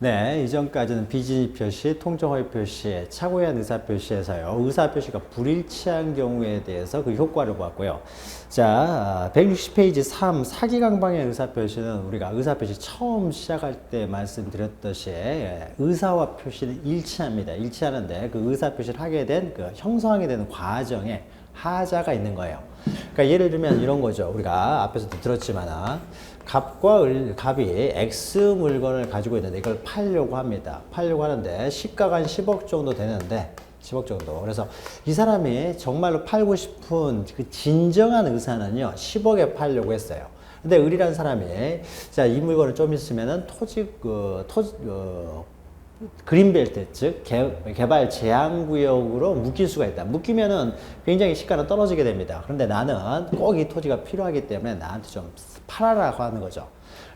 네, 이전까지는 비진입 표시, 통정허위 표시, 착오에 의한 의사 표시에서요. 의사 표시가 불일치한 경우에 대해서 그 효과를 보았고요. 자, 160페이지 3 사기 강박의 의사 표시는 우리가 의사 표시 처음 시작할 때 말씀드렸듯이 의사와 표시는 일치합니다. 일치하는데 그 의사 표시를 하게 된 그 형성하게 되는 과정에 하자가 있는 거예요. 그러니까 예를 들면 이런 거죠. 우리가 앞에서도 들었지만 갑이 X 물건을 가지고 있는데 이걸 팔려고 합니다. 팔려고 하는데 시가가 한 10억 정도 되는데 10억 정도. 그래서 이 사람이 정말로 팔고 싶은 그 진정한 의사는요 10억에 팔려고 했어요. 근데 을이라는 사람이 자, 이 물건을 좀 있으면은 그린벨트, 즉 개발 제한구역으로 묶일 수가 있다. 묶이면은 굉장히 시가는 떨어지게 됩니다. 그런데 나는 꼭 이 토지가 필요하기 때문에 나한테 좀 팔아라고 하는 거죠.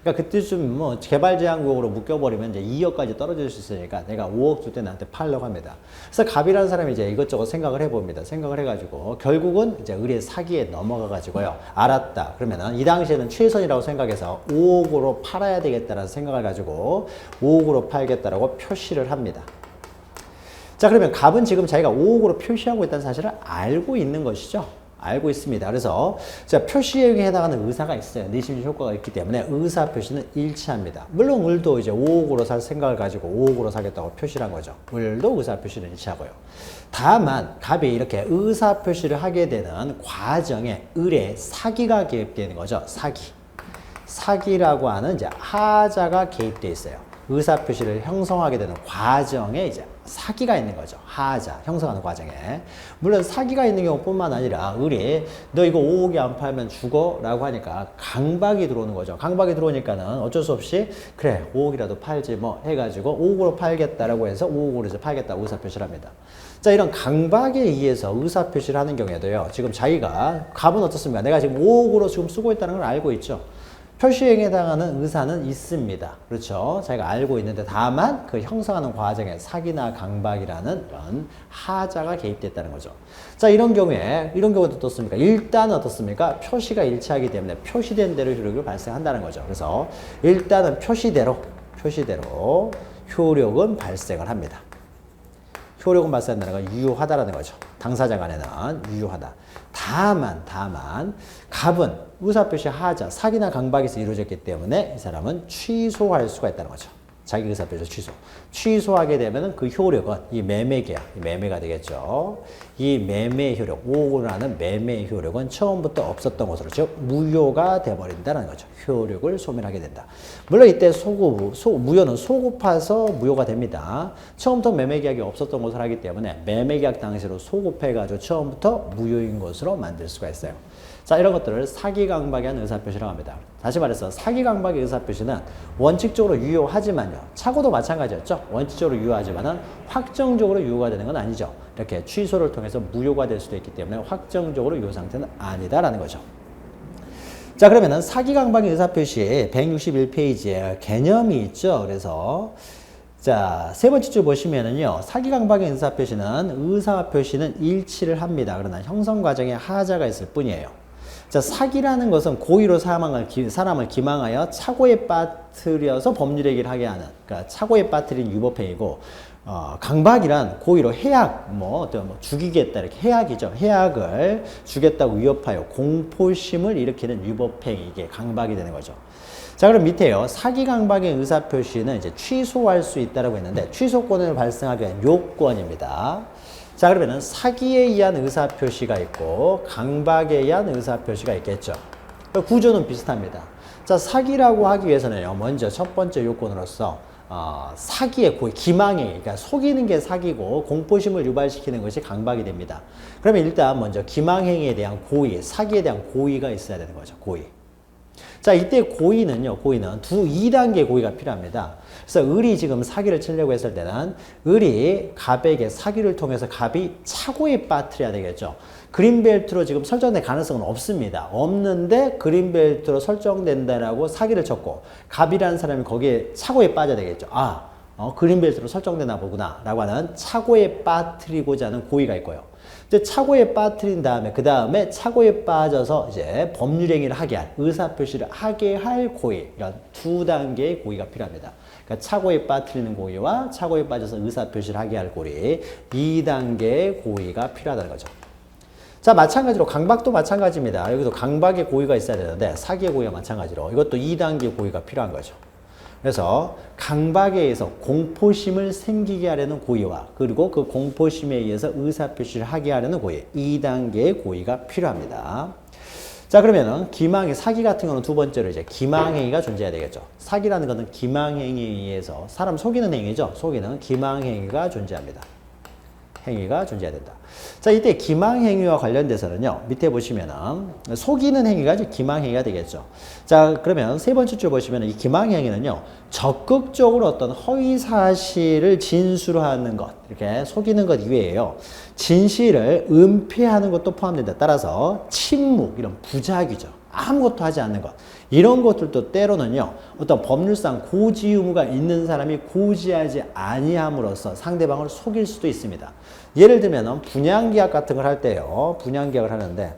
그러니까 그때쯤 뭐 개발 제한구역으로 묶여버리면 이제 2억까지 떨어질 수 있으니까 내가 5억 줄 때 나한테 팔려고 합니다. 그래서 갑이라는 사람이 이제 이것저것 생각을 해봅니다. 생각을 해가지고 결국은 이제 을의 사기에 넘어가가지고요. 알았다. 그러면은 이 당시에는 최선이라고 생각해서 5억으로 팔아야 되겠다라는 생각을 가지고 5억으로 팔겠다라고 표시를 합니다. 자, 그러면 갑은 지금 자기가 5억으로 표시하고 있다는 사실을 알고 있는 것이죠. 알고 있습니다. 그래서 자, 표시에 해당하는 의사가 있어요. 내심시 효과가 있기 때문에 의사 표시는 일치합니다. 물론 을도 이제 5억으로 살 생각을 가지고 5억으로 사겠다고 표시를 한 거죠. 을도 의사 표시는 일치하고요. 다만 갑이 이렇게 의사 표시를 하게 되는 과정에 을의 사기가 개입되는 거죠. 사기라고 하는 이제 하자가 개입되어 있어요. 의사 표시를 형성하게 되는 과정에 이제 사기가 있는 거죠. 하자, 형성하는 과정에. 물론 사기가 있는 경우뿐만 아니라 을이 너 이거 5억이 안 팔면 죽어 라고 하니까 강박이 들어오는 거죠. 강박이 들어오니까는 어쩔 수 없이 그래 5억이라도 팔지 뭐 해가지고 5억으로 팔겠다라고 해서 5억으로 이제 팔겠다고 의사 표시를 합니다. 자, 이런 강박에 의해서 의사 표시를 하는 경우에도요. 지금 자기가 갑은 어떻습니까? 내가 지금 5억으로 지금 쓰고 있다는 걸 알고 있죠. 표시행위에 해당하는 의사는 있습니다. 그렇죠? 자기가 알고 있는데 다만 그 형성하는 과정에 사기나 강박이라는 이런 하자가 개입됐다는 거죠. 자, 이런 경우에도 어떻습니까? 일단은 어떻습니까? 표시가 일치하기 때문에 표시된 대로 효력이 발생한다는 거죠. 그래서 일단은 표시대로 효력은 발생을 합니다. 효력은 발생한다는 건 유효하다라는 거죠. 당사자 간에는 유효하다. 다만 갑은 의사표시 하자, 사기나 강박에서 이루어졌기 때문에 이 사람은 취소할 수가 있다는 거죠. 자기 의사표시 취소하게 되면 그 효력은 이 매매가 되겠죠. 이 매매 효력, 5억이라는 매매 효력은 처음부터 없었던 것으로, 즉 무효가 돼버린다는 거죠. 효력을 소멸하게 된다. 물론 이때 무효는 소급해서 무효가 됩니다. 처음부터 매매 계약이 없었던 것을 하기 때문에 매매 계약 당시로 소급해가지고 처음부터 무효인 것으로 만들 수가 있어요. 자, 이런 것들을 사기 강박에 한 의사표시라고 합니다. 다시 말해서 사기 강박의 의사표시는 원칙적으로 유효하지만요. 착오도 마찬가지였죠. 원칙적으로 유효하지만은 확정적으로 유효가 되는 건 아니죠. 이렇게 취소를 통해서 무효가 될 수도 있기 때문에 확정적으로 유효 상태는 아니다라는 거죠. 자, 그러면은 사기 강박의 의사표시 161페이지에 개념이 있죠. 그래서 자, 세 번째 줄 보시면은요, 사기 강박의 의사표시는 일치를 합니다. 그러나 형성 과정에 하자가 있을 뿐이에요. 자, 사기라는 것은 고의로 사람을 기망하여 착오에 빠뜨려서 법률 행위를 하게 하는, 그러니까 착오에 빠뜨린 유법행위고, 강박이란 고의로 죽이겠다, 이렇게 해악이죠. 해악을 주겠다고 위협하여 공포심을 일으키는 유법행위, 이게 강박이 되는 거죠. 자, 그럼 밑에요. 사기 강박의 의사표시는 이제 취소할 수 있다라고 했는데, 취소권을 발생하게 한 요건입니다. 자, 그러면은 사기에 의한 의사표시가 있고 강박에 의한 의사표시가 있겠죠. 구조는 비슷합니다. 자, 사기라고 하기 위해서는요, 먼저 첫 번째 요건으로서 사기의 고의, 기망행위, 그러니까 속이는 게 사기고 공포심을 유발시키는 것이 강박이 됩니다. 그러면 일단 먼저 기망행위에 대한 고의, 사기에 대한 고의가 있어야 되는 거죠. 고의. 자, 이때 고의는 2단계 고의가 필요합니다. 그래서 을이 지금 사기를 치려고 했을 때는 을이 갑에게 사기를 통해서 갑이 착오에 빠뜨려야 되겠죠. 그린벨트로 지금 설정될 가능성은 없습니다. 없는데 그린벨트로 설정된다라고 사기를 쳤고 갑이라는 사람이 거기에 착오에 빠져야 되겠죠. 그린벨트로 설정되나 보구나 라고 하는 착오에 빠뜨리고자 하는 고의가 있고요. 이제 착오에 빠뜨린 다음에 그 다음에 착오에 빠져서 이제 법률행위를 하게 할 의사표시를 하게 할 고의 이런 두 단계의 고의가 필요합니다. 그러니까 착오에 빠뜨리는 고의와 착오에 빠져서 의사표시를 하게 할 고의 2단계의 고의가 필요하다는 거죠. 자, 마찬가지로 강박도 마찬가지입니다. 여기서 강박의 고의가 있어야 되는데 사기의 고의와 마찬가지로 이것도 2단계 고의가 필요한 거죠. 그래서 강박에 의해서 공포심을 생기게 하려는 고의와 그리고 그 공포심에 의해서 의사표시를 하게 하려는 고의 2단계의 고의가 필요합니다. 자, 그러면은 기망행, 사기 같은 거는 두 번째로 이제 기망행위가 존재해야 되겠죠. 사기라는 것은 기망행위에 의해서 사람 속이는 행위죠. 속이는 기망행위가 존재합니다. 행위가 존재해야 된다. 자, 이때 기망행위와 관련돼서는요, 밑에 보시면은, 속이는 행위가 이제 기망행위가 되겠죠. 자, 그러면 세 번째 줄 보시면은 이 기망행위는요, 적극적으로 어떤 허위사실을 진술하는 것, 이렇게 속이는 것 이외에요, 진실을 은폐하는 것도 포함된다. 따라서 침묵, 이런 부작위죠. 아무것도 하지 않는 것. 이런 것들도 때로는요, 어떤 법률상 고지 의무가 있는 사람이 고지하지 아니함으로써 상대방을 속일 수도 있습니다. 예를 들면 분양계약 같은 걸 할 때요, 분양계약을 하는데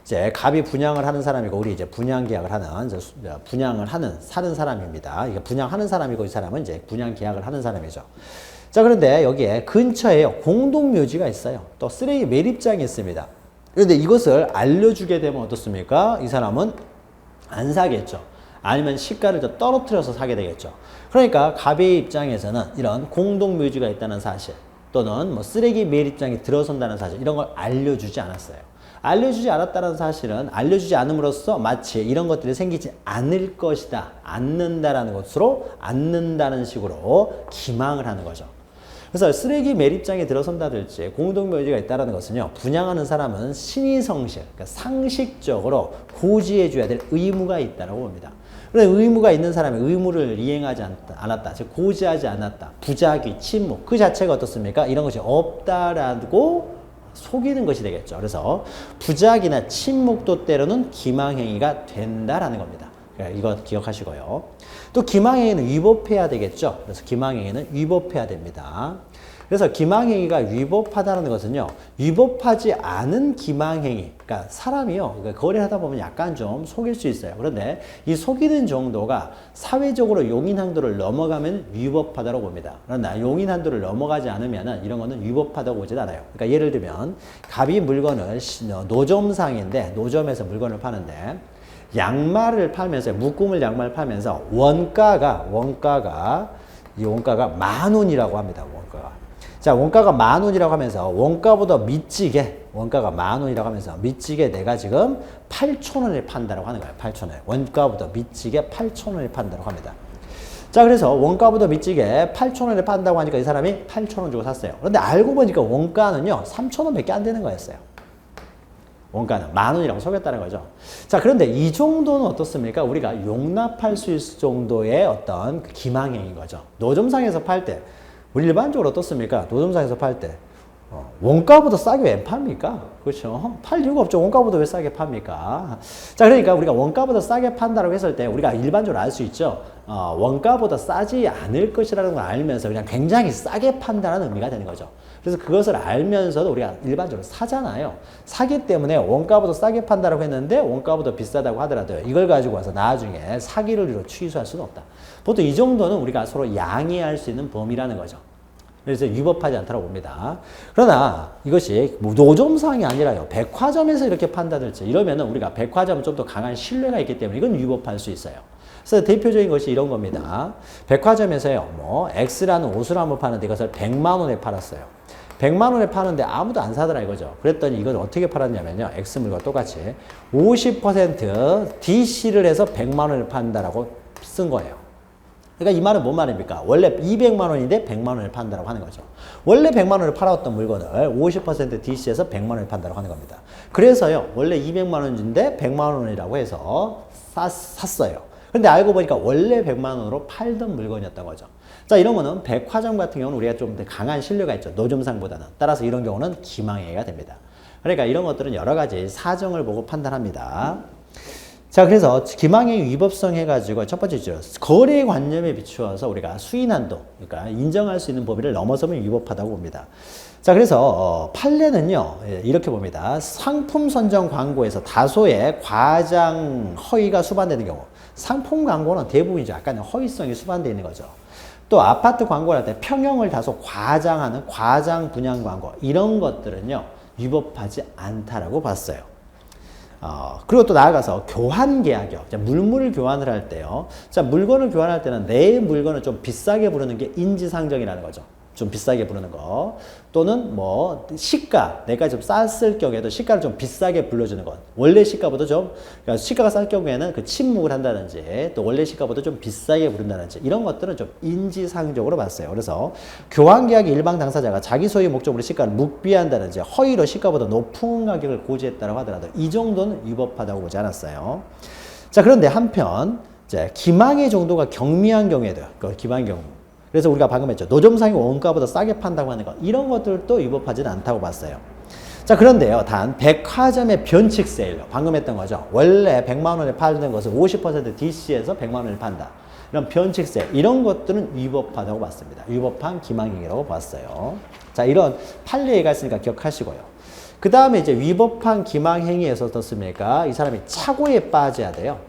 이제 갑이 분양을 하는 사람이고 우리 이제 분양계약을 하는 분양을 하는 사는 사람입니다. 이게 분양하는 사람이고 이 사람은 이제 분양계약을 하는 사람이죠. 자, 그런데 여기에 근처에 공동묘지가 있어요. 또 쓰레기 매립장이 있습니다. 그런데 이것을 알려주게 되면 어떻습니까? 이 사람은 안 사겠죠. 아니면 시가를 더 떨어뜨려서 사게 되겠죠. 그러니까 갑의 입장에서는 이런 공동묘지가 있다는 사실 또는 뭐 쓰레기 매립장이 들어선다는 사실 이런 걸 알려주지 않았어요. 알려주지 않았다는 사실은 알려주지 않음으로써 마치 이런 것들이 생기지 않을 것이다. 않는다라는 것으로 않는다는 식으로 기망을 하는 거죠. 그래서 쓰레기 매립장에 들어선다든지 공동묘지가 있다는 것은요, 분양하는 사람은 신의성실, 그러니까 상식적으로 고지해줘야 될 의무가 있다고 봅니다. 그런데 의무가 있는 사람이 의무를 이행하지 않았다, 즉 고지하지 않았다, 부작위, 침묵 그 자체가 어떻습니까? 이런 것이 없다라고 속이는 것이 되겠죠. 그래서 부작위나 침묵도 때로는 기망행위가 된다라는 겁니다. 이거 기억하시고요. 또 기망행위는 위법해야 되겠죠. 그래서 기망행위는 위법해야 됩니다. 그래서 기망행위가 위법하다는 것은요, 위법하지 않은 기망행위, 그러니까 사람이요, 그러니까 거래를 하다 보면 약간 좀 속일 수 있어요. 그런데 이 속이는 정도가 사회적으로 용인 한도를 넘어가면 위법하다고 봅니다. 그러나 용인 한도를 넘어가지 않으면 이런 거는 위법하다고 보진 않아요. 그러니까 예를 들면 갑이 물건을 노점상인데 노점에서 물건을 파는데 양말을 팔면서 묶음을 양말을 팔면서 원가가 10,000원이라고 합니다. 원가가. 자, 원가가 10,000원이라고 하면서 원가보다 미치게 원가가 10,000원이라고 하면서 미치게 내가 지금 8,000원에 판다라고 하는 거예요. 8,000원. 원가보다 미치게 8,000원에 판다라고 합니다. 자, 그래서 원가보다 미치게 8,000원에 판다고 하니까 이 사람이 8,000원 주고 샀어요. 그런데 알고 보니까 원가는요, 3,000원밖에 안 되는 거였어요. 원가는 10,000원이라고 속였다는 거죠. 자, 그런데 이 정도는 어떻습니까? 우리가 용납할 수 있을 정도의 어떤 기망행위인 거죠. 노점상에서 팔 때, 우리 일반적으로 어떻습니까? 노점상에서 팔 때, 원가보다 싸게 왜 팝니까? 그렇죠? 팔 이유가 없죠. 원가보다 왜 싸게 팝니까? 자, 그러니까 우리가 원가보다 싸게 판다고 했을 때 우리가 일반적으로 알 수 있죠. 원가보다 싸지 않을 것이라는 걸 알면서 그냥 굉장히 싸게 판다는 의미가 되는 거죠. 그래서 그것을 알면서도 우리가 일반적으로 사잖아요. 사기 때문에 원가보다 싸게 판다고 했는데 원가보다 비싸다고 하더라도 이걸 가지고 와서 나중에 사기를 취소할 수는 없다. 보통 이 정도는 우리가 서로 양해할 수 있는 범위라는 거죠. 그래서 위법하지 않다고 봅니다. 그러나 이것이 노점상이 아니라요, 백화점에서 이렇게 판다든지 이러면은 우리가 백화점은 좀 더 강한 신뢰가 있기 때문에 이건 위법할 수 있어요. 그래서 대표적인 것이 이런 겁니다. 백화점에서요, 뭐 X라는 옷을 한번 파는데 이것을 100만 원에 팔았어요. 100만 원에 파는데 아무도 안 사더라 이거죠. 그랬더니 이걸 어떻게 팔았냐면요, X 물건 똑같이 50% DC를 해서 100만 원을 판다라고 쓴 거예요. 그러니까 이 말은 뭔 말입니까? 원래 200만 원인데 100만 원을 판다라고 하는 거죠. 원래 100만 원을 팔아왔던 물건을 50% DC에서 100만 원을 판다라고 하는 겁니다. 그래서요, 원래 200만 원인데 100만 원이라고 해서 샀어요. 근데 알고 보니까 원래 100만 원으로 팔던 물건이었던 거죠. 자, 이런 거는 백화점 같은 경우는 우리가 좀 더 강한 신뢰가 있죠. 노점상보다는. 따라서 이런 경우는 기망행위가 됩니다. 그러니까 이런 것들은 여러 가지 사정을 보고 판단합니다. 자, 그래서 기망행위 위법성 해가지고 첫 번째죠. 거래관념에 비추어서 우리가 수인한도, 그러니까 인정할 수 있는 범위를 넘어서면 위법하다고 봅니다. 자, 그래서 판례는요, 이렇게 봅니다. 상품 선정 광고에서 다소의 과장 허위가 수반되는 경우, 상품 광고는 대부분 이제 약간의 허위성이 수반되어 있는 거죠. 또 아파트 광고를 할 때 평형을 다소 과장하는 과장 분양 광고, 이런 것들은요, 위법하지 않다라고 봤어요. 그리고 또 나아가서 교환 계약이요. 물물을 교환을 할 때요. 자, 물건을 교환할 때는 내 물건을 좀 비싸게 부르는 게 인지상정이라는 거죠. 좀 비싸게 부르는 거. 또는 뭐 시가, 내가 좀 쌌을 경우에도 시가를 좀 비싸게 불러주는 것. 원래 시가보다 좀, 그러니까 시가가 쌀 경우에는 그 침묵을 한다든지, 또 원래 시가보다 좀 비싸게 부른다든지, 이런 것들은 좀 인지상정으로 봤어요. 그래서 교환계약의 일방 당사자가 자기 소유 목적으로 시가를 묵비한다든지, 허위로 시가보다 높은 가격을 고지했다고 하더라도 이 정도는 위법하다고 보지 않았어요. 자, 그런데 한편 이제 기망의 정도가 경미한 경우에도, 그 기망의 경우, 그래서 우리가 방금 했죠. 노점상의 원가보다 싸게 판다고 하는 것, 이런 것들도 위법하지는 않다고 봤어요. 자, 그런데요, 단 백화점의 변칙 세일, 방금 했던 거죠. 원래 100만 원에 팔던 것을 50% DC에서 100만 원에 판다. 이런 변칙 세일, 이런 것들은 위법하다고 봤습니다. 위법한 기망행위라고 봤어요. 자, 이런 판례가 있으니까 기억하시고요. 그 다음에 이제 위법한 기망행위에서 어떻습니까? 이 사람이 착오에 빠져야 돼요.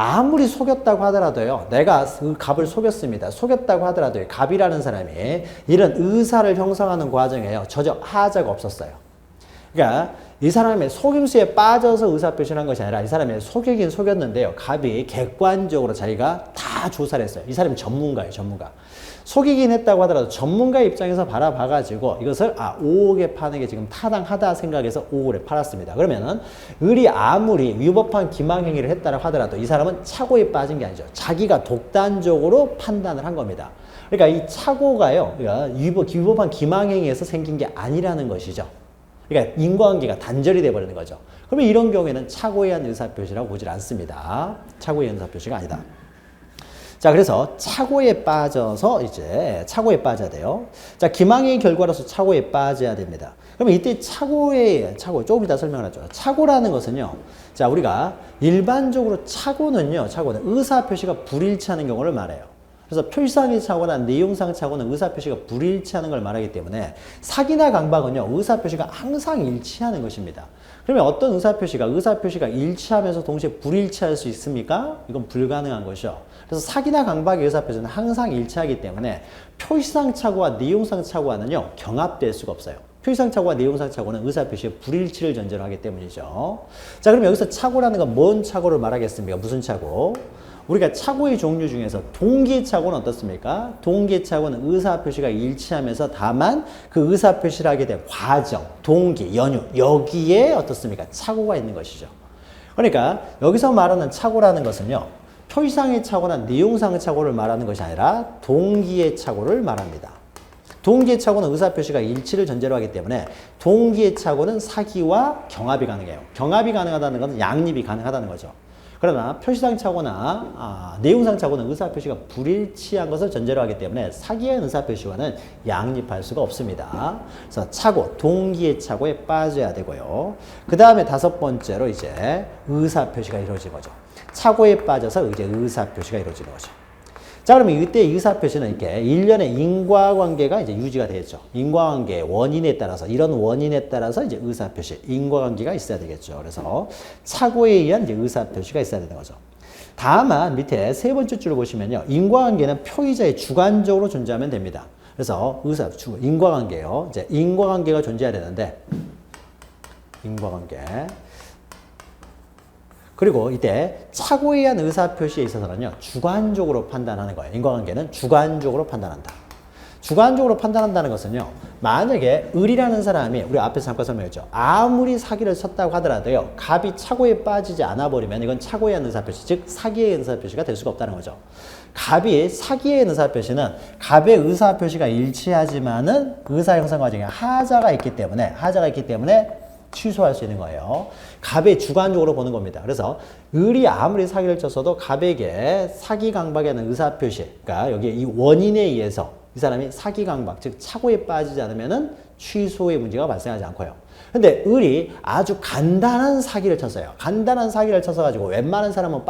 아무리 속였다고 하더라도요, 내가 그 갑을 속였습니다. 속였다고 하더라도요, 갑이라는 사람이 이런 의사를 형성하는 과정에요, 전혀 하자가 없었어요. 그러니까 이 사람의 속임수에 빠져서 의사표시를 한 것이 아니라 이 사람이 속이긴 속였는데요, 갑이 객관적으로 자기가 다 조사를 했어요. 이 사람이 전문가예요, 전문가. 속이긴 했다고 하더라도 전문가 입장에서 바라봐가지고 이것을 5억에 파는 게 지금 타당하다 생각해서 5억에 팔았습니다. 그러면은 을이 아무리 위법한 기망행위를 했다고 하더라도 이 사람은 착오에 빠진 게 아니죠. 자기가 독단적으로 판단을 한 겁니다. 그러니까 이 착오가요, 그러니까 위법한 기망행위에서 생긴 게 아니라는 것이죠. 그러니까 인과관계가 단절이 돼버리는 거죠. 그러면 이런 경우에는 착오에 의한 의사표시라고 보질 않습니다. 착오에 의한 의사표시가 아니다. 자, 그래서 착오에 빠져서 이제 착오에 빠져야 돼요. 자, 기망의 결과로서 착오에 빠져야 됩니다. 그러면 이때 착오 조금 이따 설명을 하죠. 착오라는 것은요, 자, 우리가 일반적으로 착오는 의사표시가 불일치하는 경우를 말해요. 그래서 표시상의 착오나 내용상 착오는 의사표시가 불일치하는 걸 말하기 때문에 사기나 강박은요, 의사표시가 항상 일치하는 것입니다. 그러면 어떤 의사표시가 일치하면서 동시에 불일치할 수 있습니까? 이건 불가능한 것이죠. 그래서 사기나 강박의 의사표시는 항상 일치하기 때문에 표시상 착오와 내용상 착오와는요, 경합될 수가 없어요. 표시상 착오와 내용상 착오는 의사표시의 불일치를 전제로 하기 때문이죠. 자, 그럼 여기서 착오라는 건 뭔 착오를 말하겠습니까? 무슨 착오? 우리가 착오의 종류 중에서 동기의 착오는 어떻습니까? 동기의 착오는 의사표시가 일치하면서 다만 그 의사표시를 하게 된 과정, 동기, 연유, 여기에 어떻습니까? 착오가 있는 것이죠. 그러니까 여기서 말하는 착오라는 것은요, 표시상의 착오나 내용상의 착오를 말하는 것이 아니라 동기의 착오를 말합니다. 동기의 착오는 의사표시가 일치를 전제로 하기 때문에 동기의 착오는 사기와 경합이 가능해요. 경합이 가능하다는 것은 양립이 가능하다는 거죠. 그러나 표시상 착오나 내용상 착오는 의사표시가 불일치한 것을 전제로 하기 때문에 사기의 의사표시와는 양립할 수가 없습니다. 그래서 착오, 동기의 착오에 빠져야 되고요. 그 다음에 다섯 번째로 이제 의사표시가 이루어지는 거죠. 착오에 빠져서 이제 의사표시가 이루어지는 거죠. 자, 그러면 이때 의사표시는 이렇게 일련의 인과관계가 이제 유지가 되겠죠. 인과관계의 원인에 따라서, 이런 원인에 따라서 이제 의사표시, 인과관계가 있어야 되겠죠. 그래서 착오에 의한 이제 의사표시가 있어야 되는 거죠. 다만 밑에 세 번째 줄을 보시면요, 인과관계는 표의자의 주관적으로 존재하면 됩니다. 그래서 인과관계요. 이제 인과관계가 존재해야 되는데, 인과관계. 그리고 이때 착오에 의한 의사표시에 있어서는요, 주관적으로 판단하는 거예요. 인과관계는 주관적으로 판단한다. 주관적으로 판단한다는 것은요, 만약에 을이라는 사람이, 우리 앞에서 잠깐 설명했죠. 아무리 사기를 쳤다고 하더라도요, 갑이 착오에 빠지지 않아 버리면 이건 착오에 의한 의사표시, 즉 사기에 의한 의사표시가 될 수가 없다는 거죠. 갑이 사기에 의한 의사표시는 갑의 의사표시가 일치하지만은 의사 형성 과정에 하자가 있기 때문에 취소할 수 있는 거예요. 갑의 주관적으로 보는 겁니다. 그래서 을이 아무리 사기를 쳤어도 갑에게 사기 강박에 대한 의사표시, 그러니까 여기 이 원인에 의해서 이 사람이 사기 강박, 즉 착오에 빠지지 않으면은 취소의 문제가 발생하지 않고요. 근데 을이 아주 간단한 사기를 쳤어요. 간단한 사기를 쳐서 웬만한 사람은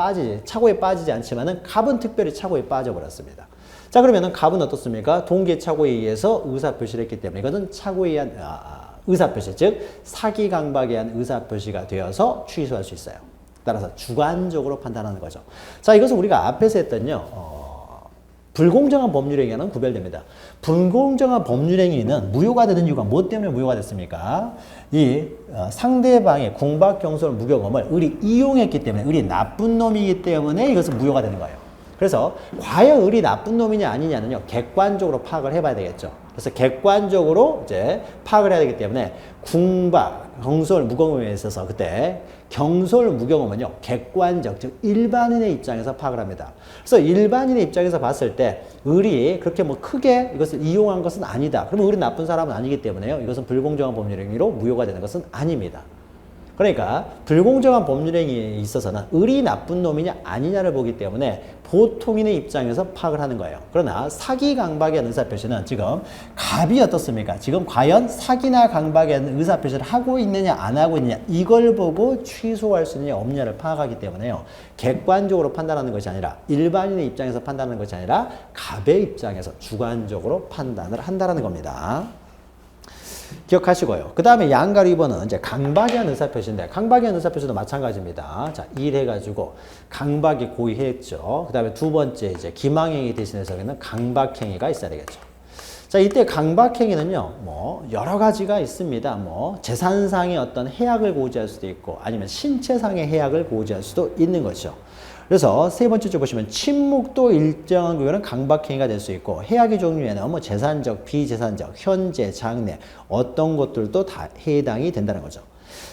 착오에 빠지지 않지만은 갑은 특별히 착오에 빠져버렸습니다. 자, 그러면은 갑은 어떻습니까? 동기의 착오에 의해서 의사표시를 했기 때문에 이것은 착오에 의한 의사표시, 즉 사기 강박에 의한 의사표시가 되어서 취소할 수 있어요. 따라서 주관적으로 판단하는 거죠. 자, 이것은 우리가 앞에서 했던요. 불공정한 법률행위와는 구별됩니다. 불공정한 법률행위는 무효가 되는 이유가 뭐 때문에 무효가 됐습니까? 상대방의 궁박, 경솔, 무경험을 을이 이용했기 때문에, 을이 나쁜 놈이기 때문에 이것은 무효가 되는 거예요. 그래서 과연 을이 나쁜 놈이냐 아니냐는요, 객관적으로 파악을 해봐야 되겠죠. 그래서 객관적으로 이제 파악을 해야 되기 때문에 궁박, 경솔, 무경험에 있어서 그때 경솔, 무경험은요, 객관적, 즉 일반인의 입장에서 파악을 합니다. 그래서 일반인의 입장에서 봤을 때 을이 그렇게 뭐 크게 이것을 이용한 것은 아니다. 그러면 을이 나쁜 사람은 아니기 때문에요, 이것은 불공정한 법률행위로 무효가 되는 것은 아닙니다. 그러니까 불공정한 법률행위에 있어서는 을이 나쁜 놈이냐 아니냐를 보기 때문에 보통인의 입장에서 파악을 하는 거예요. 그러나 사기 강박에 대한 의사표시는 지금 갑이 어떻습니까? 지금 과연 사기나 강박에 대한 의사표시를 하고 있느냐 안 하고 있느냐 이걸 보고 취소할 수 있느냐 없느냐를 파악하기 때문에요, 객관적으로 판단하는 것이 아니라 일반인의 입장에서 판단하는 것이 아니라 갑의 입장에서 주관적으로 판단을 한다는 겁니다. 기억하시고요. 그 다음에 양가 2번은 이제 강박에 대한 의사표시인데, 강박에 대한 의사표시도 마찬가지입니다. 자, 1 해가지고 강박이 고의했죠. 그 다음에 두 번째 이제 기망행위 대신해서는 강박행위가 있어야 되겠죠. 자, 이때 강박행위는요, 뭐 여러 가지가 있습니다. 뭐 재산상의 어떤 해악을 고지할 수도 있고, 아니면 신체상의 해악을 고지할 수도 있는 것이죠. 그래서 세 번째 줄 보시면 침묵도 일정한 경우는 강박행위가 될 수 있고, 해악의 종류에는 뭐 재산적, 비재산적, 현재, 장래 어떤 것들도 다 해당이 된다는 거죠.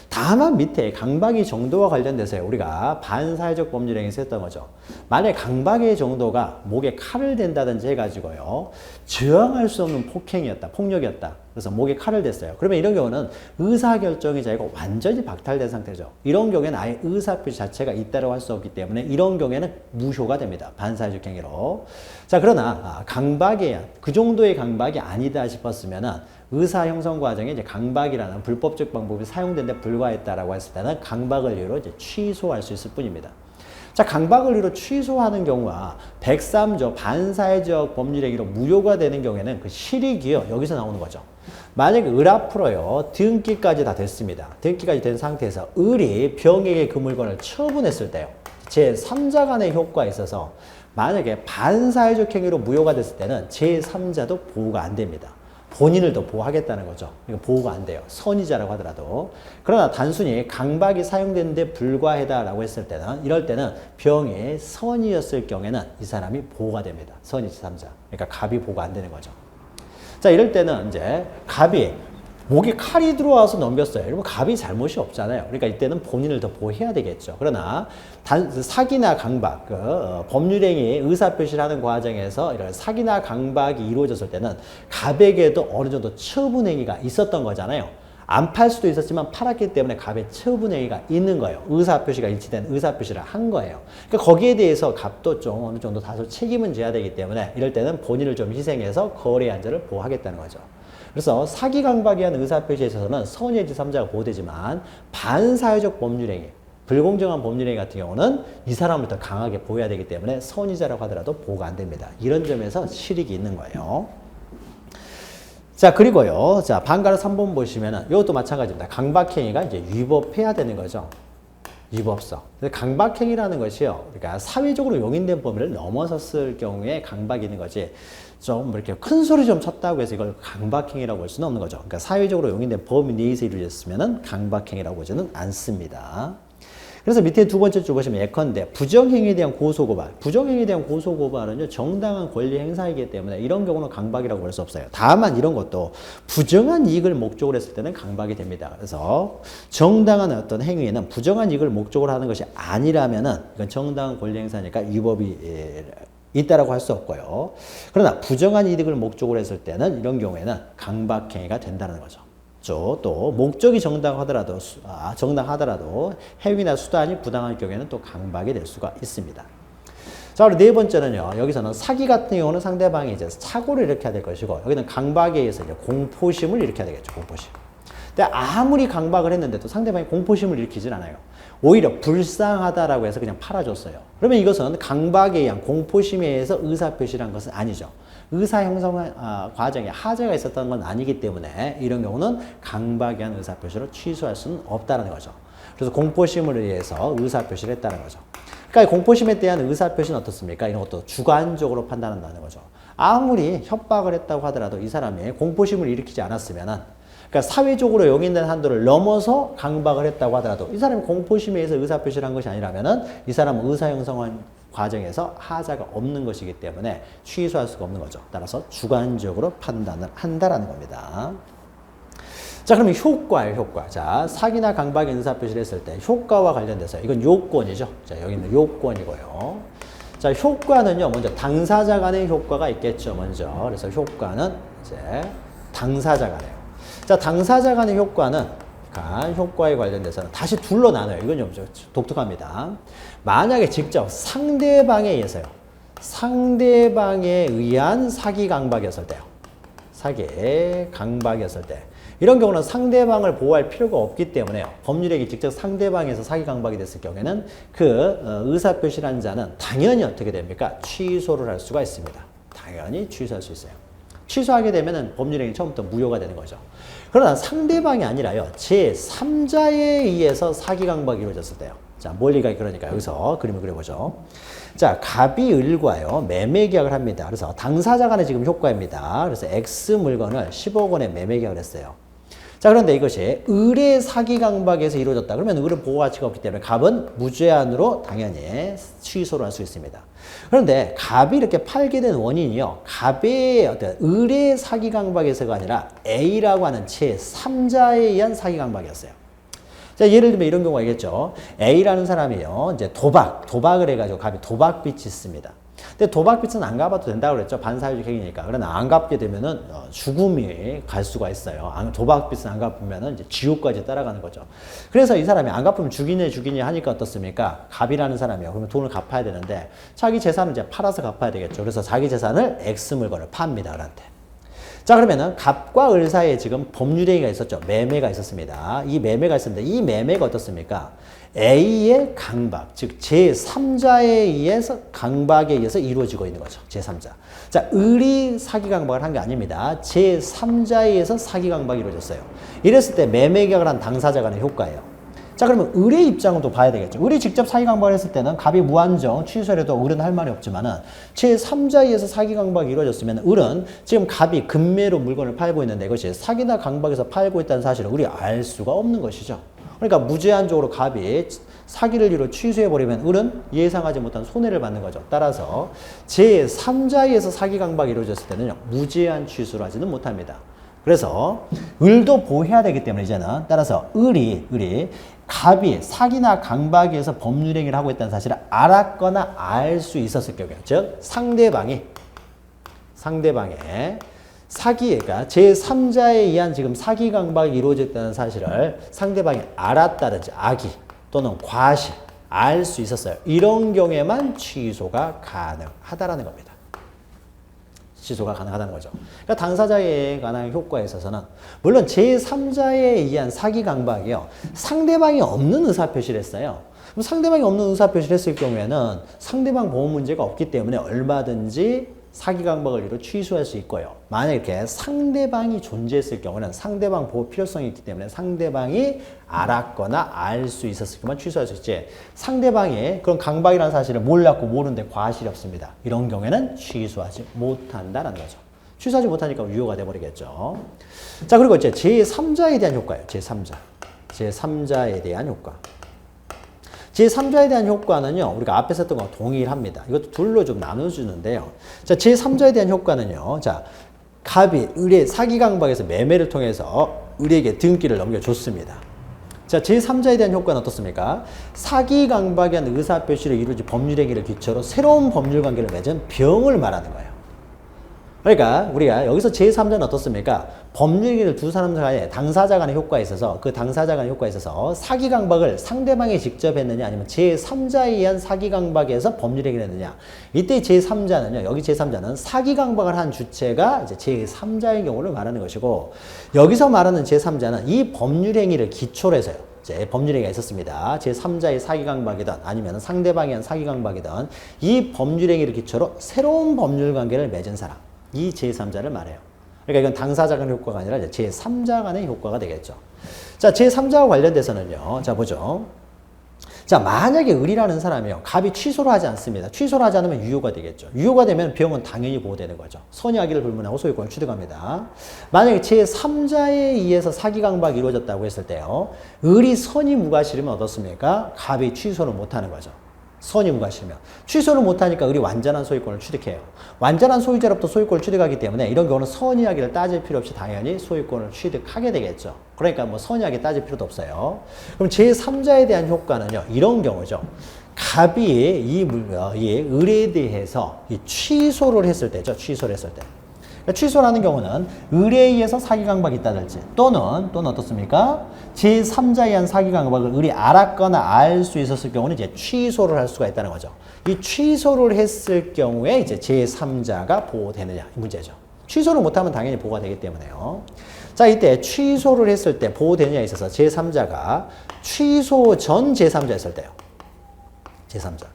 다만 밑에 강박의 정도와 관련돼서 우리가 반사회적 법률행위에서 했던 거죠. 만약에 강박의 정도가 목에 칼을 댄다든지 해가지고요, 저항할 수 없는 폭행이었다, 폭력이었다. 그래서 목에 칼을 댔어요. 그러면 이런 경우는 의사결정의 자유가 완전히 박탈된 상태죠. 이런 경우에는 아예 의사표시 자체가 있다고 할 수 없기 때문에 이런 경우에는 무효가 됩니다. 반사회적 행위로. 자, 그러나 강박이 그 정도의 강박이 아니다 싶었으면은 의사 형성 과정에 이제 강박이라는 불법적 방법이 사용된 데 불과했다라고 했을 때는 강박을 이유로 이제 취소할 수 있을 뿐입니다. 자, 강박을 이유로 취소하는 경우와 103조 반사회적 법률행위로 무효가 되는 경우에는 그 실익이요, 여기서 나오는 거죠. 만약에 을 앞으로요, 등기까지 다 됐습니다. 등기까지 된 상태에서 을이 병에게 그 물건을 처분했을 때요, 제3자 간의 효과에 있어서 만약에 반사회적 행위로 무효가 됐을 때는 제3자도 보호가 안 됩니다. 본인을 더 보호하겠다는 거죠. 이거 보호가 안 돼요. 선의자라고 하더라도. 그러나 단순히 강박이 사용된 데 불과하다라고 했을 때는, 이럴 때는 병이 선의였을 경우에는 이 사람이 보호가 됩니다. 선의 제3자. 그러니까 갑이 보호가 안 되는 거죠. 자, 이럴 때는 이제 갑이 목에 칼이 들어와서 넘겼어요. 이러면 갑이 잘못이 없잖아요. 그러니까 이때는 본인을 더 보호해야 되겠죠. 그러나 사기나 강박, 법률행위 의사표시를 하는 과정에서 이런 사기나 강박이 이루어졌을 때는 갑에게도 어느 정도 처분행위가 있었던 거잖아요. 안 팔 수도 있었지만 팔았기 때문에 갑의 처분행위가 있는 거예요. 의사표시가 일치된 의사표시를 한 거예요. 그러니까 거기에 대해서 갑도 좀 어느 정도 다소 책임은 져야 되기 때문에 이럴 때는 본인을 좀 희생해서 거래한 자를 보호하겠다는 거죠. 그래서 사기 강박에 의한 의사표시에 있어서는 선의의 제3자가 보호되지만 반사회적 법률행위, 불공정한 법률행위 같은 경우는 이 사람을 더 강하게 보호해야 되기 때문에 선의자라고 하더라도 보호가 안 됩니다. 이런 점에서 실익이 있는 거예요. 자, 그리고요. 자, 방가로 3번 보시면은 이것도 마찬가지입니다. 강박행위가 이제 위법해야 되는 거죠. 위법성. 강박행위라는 것이요, 그러니까 사회적으로 용인된 범위를 넘어섰을 경우에 강박이 있는 거지, 좀 이렇게 큰 소리 좀 쳤다고 해서 이걸 강박행위라고 볼 수는 없는 거죠. 그러니까 사회적으로 용인된 범위 내에서 이루어졌으면 강박행위라고 보지는 않습니다. 그래서 밑에 두 번째 줄 보시면 예컨대 부정행위에 대한 고소고발. 부정행위에 대한 고소고발은요, 정당한 권리 행사이기 때문에 이런 경우는 강박이라고 볼 수 없어요. 다만 이런 것도 부정한 이익을 목적으로 했을 때는 강박이 됩니다. 그래서 정당한 어떤 행위에는 부정한 이익을 목적으로 하는 것이 아니라면은 이건 정당한 권리 행사니까 위법이 있다라고 할 수 없고요. 그러나 부정한 이득을 목적으로 했을 때는 이런 경우에는 강박행위가 된다는 거죠. 또 목적이 정당하더라도 행위나 수단이 부당할 경우에는 또 강박이 될 수가 있습니다. 자, 그리고 네 번째는요. 여기서는 사기 같은 경우는 상대방이 이제 사고를 일으켜야 될 것이고, 여기는 강박에 의해서 이제 공포심을 일으켜야 되겠죠. 공포심. 근데 아무리 강박을 했는데도 상대방이 공포심을 일으키진 않아요. 오히려 불쌍하다라고 해서 그냥 팔아줬어요. 그러면 이것은 강박에 의한 공포심에 의해서 의사표시란 것은 아니죠. 의사 형성 과정에 하자가 있었던 건 아니기 때문에 이런 경우는 강박에 의한 의사표시를 취소할 수는 없다는 거죠. 그래서 공포심을 의해서 의사표시를 했다는 거죠. 그러니까 공포심에 대한 의사표시는 어떻습니까? 이런 것도 주관적으로 판단한다는 거죠. 아무리 협박을 했다고 하더라도 이 사람이 공포심을 일으키지 않았으면은, 그러니까 사회적으로 용인된 한도를 넘어서 강박을 했다고 하더라도 이 사람이 공포심에 의해서 의사표시를 한 것이 아니라면은 이 사람은 의사 형성한 과정에서 하자가 없는 것이기 때문에 취소할 수가 없는 거죠. 따라서 주관적으로 판단을 한다라는 겁니다. 자, 그러면 효과예요, 효과. 자, 사기나 강박의 의사표시를 했을 때 효과와 관련돼서 이건 요건이죠. 자, 여기는 요건이고요. 자, 효과는요, 먼저 당사자 간의 효과가 있겠죠, 먼저. 그래서 효과는 이제 당사자 간에요. 자, 당사자 간의 효과는 효과에 관련돼서는 다시 둘로 나눠요. 이건 좀 독특합니다. 만약에 직접 상대방에 의해서요. 상대방에 의한 사기 강박이었을 때요. 사기 강박이었을 때. 이런 경우는 상대방을 보호할 필요가 없기 때문에요. 법률행위 직접 상대방에서 사기 강박이 됐을 경우에는 그 의사표시라는 자는 당연히 어떻게 됩니까? 취소를 할 수가 있습니다. 당연히 취소할 수 있어요. 취소하게 되면은 법률행위 처음부터 무효가 되는 거죠. 그러나 상대방이 아니라요. 제3자에 의해서 사기 강박이 이루어졌을 때요. 자, 멀리가 그러니까 여기서 그림을 그려보죠. 자, 갑이 을과요. 매매 계약을 합니다. 그래서 당사자 간의 지금 효과입니다. 그래서 X 물건을 10억 원에 매매 계약을 했어요. 자, 그런데 이것이 을의 사기 강박에서 이루어졌다. 그러면 을은 보호 가치가 없기 때문에 갑은 무죄한으로 당연히 취소를 할 수 있습니다. 그런데 갑이 이렇게 팔게 된 원인이요. 갑의 어떤 을의 사기 강박에서가 아니라 A라고 하는 제3자에 의한 사기 강박이었어요. 자, 예를 들면 이런 경우가 있겠죠. A라는 사람이요. 이제 도박을 해가지고 갑이 도박빚이 있습니다. 근데 도박빚은 안 갚아도 된다고 그랬죠. 반사회적 행위니까. 그러나 안 갚게 되면은 죽음이 갈 수가 있어요. 도박빚은 안 갚으면은 이제 지옥까지 따라가는 거죠. 그래서 이 사람이 안 갚으면 죽이네 하니까 어떻습니까? 갑이라는 사람이요. 그러면 돈을 갚아야 되는데 자기 재산을 이제 팔아서 갚아야 되겠죠. 그래서 자기 재산을 X 물건을 팝니다. 을한테. 자, 그러면은 갑과 을 사이에 지금 법률행위가 있었죠. 매매가 있었습니다. 이 매매가 있었는데 이 매매가 어떻습니까? A의 강박, 즉 제3자에 의해서 강박에 의해서 이루어지고 있는 거죠. 제3자. 자, 을이 사기 강박을 한 게 아닙니다. 제3자에 의해서 사기 강박이 이루어졌어요. 이랬을 때 매매 계약을 한 당사자 간의 효과예요. 자, 그러면 을의 입장은 또 봐야 되겠죠. 을이 직접 사기 강박을 했을 때는 갑이 무한정 취소해도 을은 할 말이 없지만은 제3자에 의해서 사기 강박이 이루어졌으면 을은 지금 갑이 금매로 물건을 팔고 있는데 이것이 사기나 강박에서 팔고 있다는 사실을 을이 알 수가 없는 것이죠. 그러니까 무제한적으로 갑이 사기를 이루 취소해버리면 을은 예상하지 못한 손해를 받는 거죠. 따라서 제3자에서 사기 강박이 이루어졌을 때는요. 무제한 취소를 하지는 못합니다. 그래서 을도 보호해야 되기 때문에 이제는 따라서 을이 갑이 사기나 강박에 의해서 법률행위를 하고 있다는 사실을 알았거나 알 수 있었을 경우에 즉 상대방의 사기가 제3자에 의한 지금 사기 강박이 이루어졌다는 사실을 상대방이 알았다든지 악의 또는 과실 알 수 있었어요. 이런 경우에만 취소가 가능하다라는 겁니다. 취소가 가능하다는 거죠. 그러니까 당사자에 관한 효과에 있어서는 물론 제3자에 의한 사기 강박이요. 상대방이 없는 의사표시를 했어요. 그럼 상대방이 없는 의사표시를 했을 경우에는 상대방 보호 문제가 없기 때문에 얼마든지 사기 강박을 이루 취소할 수 있고요. 만약 이렇게 상대방이 존재했을 경우는 상대방 보호 필요성이 있기 때문에 상대방이 알았거나 알 수 있었을 경우만 취소할 수 있지. 상대방이 그런 강박이라는 사실을 몰랐고 모르는데 과실이 없습니다. 이런 경우에는 취소하지 못한다는 거죠. 취소하지 못하니까 유효가 돼버리겠죠. 자, 그리고 이제 제3자에 대한 효과예요. 제3자에 대한 효과. 제3자에 대한 효과는요, 우리가 앞에서 했던 거와 동일합니다. 이것도 둘로 좀 나눠주는데요. 자, 제3자에 대한 효과는요, 자, 갑이 을의 사기 강박에서 매매를 통해서 을에게 등기를 넘겨줬습니다. 자, 제3자에 대한 효과는 어떻습니까? 사기 강박에 대한 의사표시를 이루어진 법률행위를 기초로 새로운 법률관계를 맺은 병을 말하는 거예요. 그러니까 우리가 여기서 제3자는 어떻습니까? 법률행위를 두 사람 간에 당사자 간의 효과에 있어서 그 당사자 간의 효과에 있어서 사기 강박을 상대방이 직접 했느냐 아니면 제3자에 의한 사기 강박에서 법률행위를 했느냐. 이때 제3자는요. 여기 제3자는 사기 강박을 한 주체가 이제 제3자의 경우를 말하는 것이고 여기서 말하는 제3자는 이 법률행위를 기초로 해서요. 이제 법률행위가 있었습니다. 제3자의 사기 강박이든 아니면 상대방이 한 사기 강박이든 이 법률행위를 기초로 새로운 법률 관계를 맺은 사람. 이 제3자를 말해요. 그러니까 이건 당사자 간의 효과가 아니라 이제 제3자 간의 효과가 되겠죠. 자, 제3자와 관련돼서는요. 자, 보죠. 자, 만약에 을이라는 사람이요. 갑이 취소를 하지 않습니다. 취소를 하지 않으면 유효가 되겠죠. 유효가 되면 병은 당연히 보호되는 거죠. 선의하기를 불문하고 소유권을 취득합니다. 만약에 제3자에 의해서 사기 강박이 이루어졌다고 했을 때요. 을이 선의 무가 싫으면 어떻습니까? 갑이 취소를 못하는 거죠. 선의 무가 싫으면. 취소를 못하니까 을이 완전한 소유권을 취득해요. 완전한 소유자로부터 소유권을 취득하기 때문에 이런 경우는 선의하기를 따질 필요 없이 당연히 소유권을 취득하게 되겠죠. 그러니까 뭐 선의하게 따질 필요도 없어요. 그럼 제3자에 대한 효과는요. 이런 경우죠. 갑이 이 을에 대해서 이 취소를 했을 때죠. 취소를 했을 때. 취소라는 경우는 을에 의해서 사기 강박이 있다든지 또는 어떻습니까? 제3자에 의한 사기 강박을 을이 알았거나 알 수 있었을 경우는 이제 취소를 할 수가 있다는 거죠. 이 취소를 했을 경우에 이제 제3자가 보호되느냐 이 문제죠. 취소를 못하면 당연히 보호가 되기 때문에요. 자, 이때 취소를 했을 때 보호되느냐에 있어서 제3자가 취소 전 제3자였을 때요. 제3자.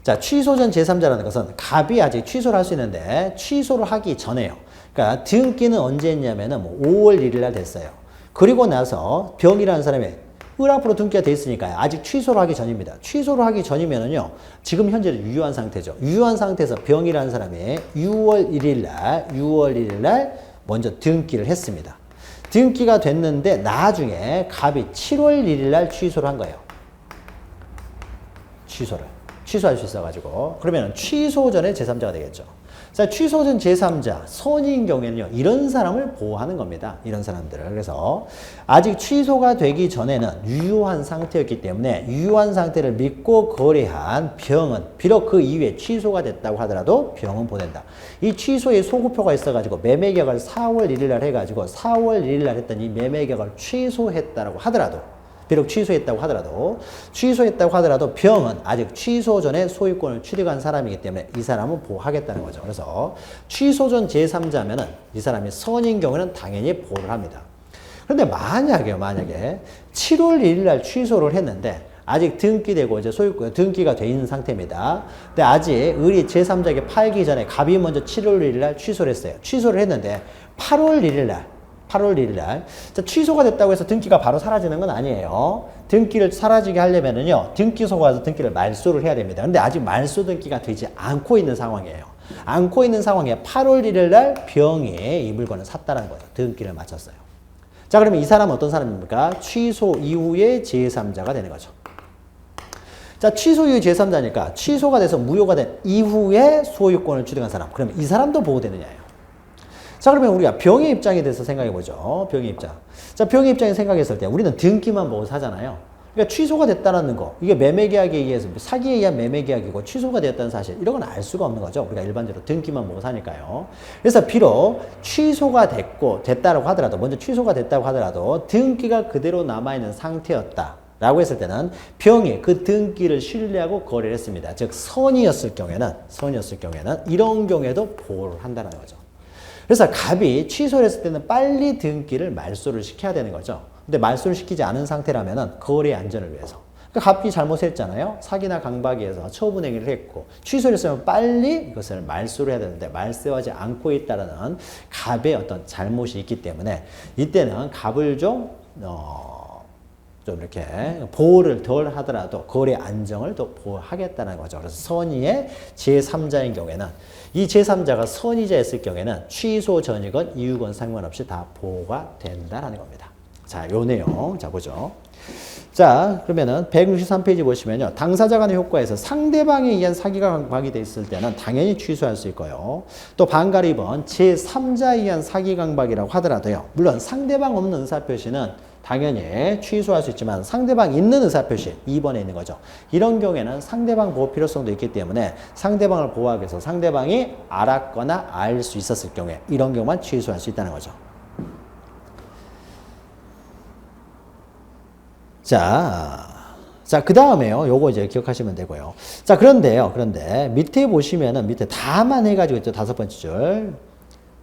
자, 취소 전 제3자라는 것은 갑이 아직 취소를 할 수 있는데 취소를 하기 전에요. 그러니까 등기는 언제 했냐면은 뭐 5월 1일 날 됐어요. 그리고 나서 병이라는 사람이 을 앞으로 등기가 돼 있으니까요. 아직 취소를 하기 전입니다. 취소를 하기 전이면은요. 지금 현재 유효한 상태죠. 유효한 상태에서 병이라는 사람이 6월 1일 날 먼저 등기를 했습니다. 등기가 됐는데 나중에 갑이 7월 1일 날 취소를 한 거예요. 취소할 수 있어가지고 그러면 취소 전에 제3자가 되겠죠. 자, 취소 전 제3자 선의인 경우에는요 이런 사람을 보호하는 겁니다. 이런 사람들을. 그래서 아직 취소가 되기 전에는 유효한 상태였기 때문에 유효한 상태를 믿고 거래한 병은 비록 그 이후에 취소가 됐다고 하더라도 병은 보낸다. 이 취소에 소급표가 있어가지고 매매계약을 4월 1일 날 해가지고 4월 1일 날 했던 이 매매계약을 취소했다라고 하더라도 비록 취소했다고 하더라도 병은 아직 취소 전에 소유권을 취득한 사람이기 때문에 이 사람은 보호하겠다는 거죠. 그래서 취소 전 제3자면은 이 사람이 선인 경우는 당연히 보호를 합니다. 그런데 만약에 7월 1일 날 취소를 했는데 아직 등기되고 이제 소유권 등기가 돼 있는 상태입니다. 근데 아직 을이 제3자에게 팔기 전에 갑이 먼저 7월 1일 날 취소를 했어요. 취소를 했는데 8월 1일 날. 자, 취소가 됐다고 해서 등기가 바로 사라지는 건 아니에요. 등기를 사라지게 하려면은요, 등기소가 와서 등기를 말소를 해야 됩니다. 근데 아직 말소 등기가 되지 않고 있는 상황이에요. 않고 있는 상황에 8월 1일 날 병이 이 물건을 샀다는 거예요. 등기를 마쳤어요. 자, 그러면 이 사람은 어떤 사람입니까? 취소 이후에 제3자가 되는 거죠. 자, 취소 이후에 제3자니까 취소가 돼서 무효가 된 이후에 소유권을 취득한 사람. 그러면 이 사람도 보호되느냐예요. 자, 그러면 우리가 병의 입장에 대해서 생각해 보죠. 병의 입장. 자, 병의 입장에 생각했을 때 우리는 등기만 보고 사잖아요. 그러니까 취소가 됐다는 거. 이게 매매계약에 의해서 사기에 의한 매매계약이고 취소가 되었다는 사실. 이런 건 알 수가 없는 거죠. 우리가 일반적으로 등기만 보고 사니까요. 그래서 비록 취소가 됐다고 하더라도 먼저 취소가 됐다고 하더라도 등기가 그대로 남아있는 상태였다. 라고 했을 때는 병이 그 등기를 신뢰하고 거래를 했습니다. 즉 선이었을 경우에는 이런 경우에도 보호를 한다는 거죠. 그래서 갑이 취소를 했을 때는 빨리 등기를 말소를 시켜야 되는 거죠. 근데 말소를 시키지 않은 상태라면은 거래 안전을 위해서. 그러니까 갑이 잘못했잖아요. 사기나 강박에 의해서 처분행위를 했고 취소를 했으면 빨리 이것을 말소를 해야 되는데 말소하지 않고 있다는 갑의 어떤 잘못이 있기 때문에 이때는 갑을 좀 이렇게 보호를 덜 하더라도 거래 안정을 더 보호하겠다는 거죠. 그래서 선의의 제3자인 경우에는 이 제3자가 선의자였을 경우에는 취소 전이건 이유건 상관없이 다 보호가 된다는 겁니다. 자, 요 내용 자 보죠. 자, 그러면은 163페이지 보시면요. 당사자 간의 효과에서 상대방에 의한 사기가 강박이 돼 있을 때는 당연히 취소할 수 있고요. 또 반가리 2번 제3자에 의한 사기 강박이라고 하더라도요. 물론 상대방 없는 의사표시는 당연히 취소할 수 있지만 상대방 있는 의사표시 2번에 있는 거죠. 이런 경우에는 상대방 보호 필요성도 있기 때문에 상대방을 보호하기 위해서 상대방이 알았거나 알 수 있었을 경우에 이런 경우만 취소할 수 있다는 거죠. 자, 그 다음에요. 요거 이제 기억하시면 되고요. 자, 그런데 밑에 보시면은 밑에 다만 해가지고 있죠. 5번째 줄.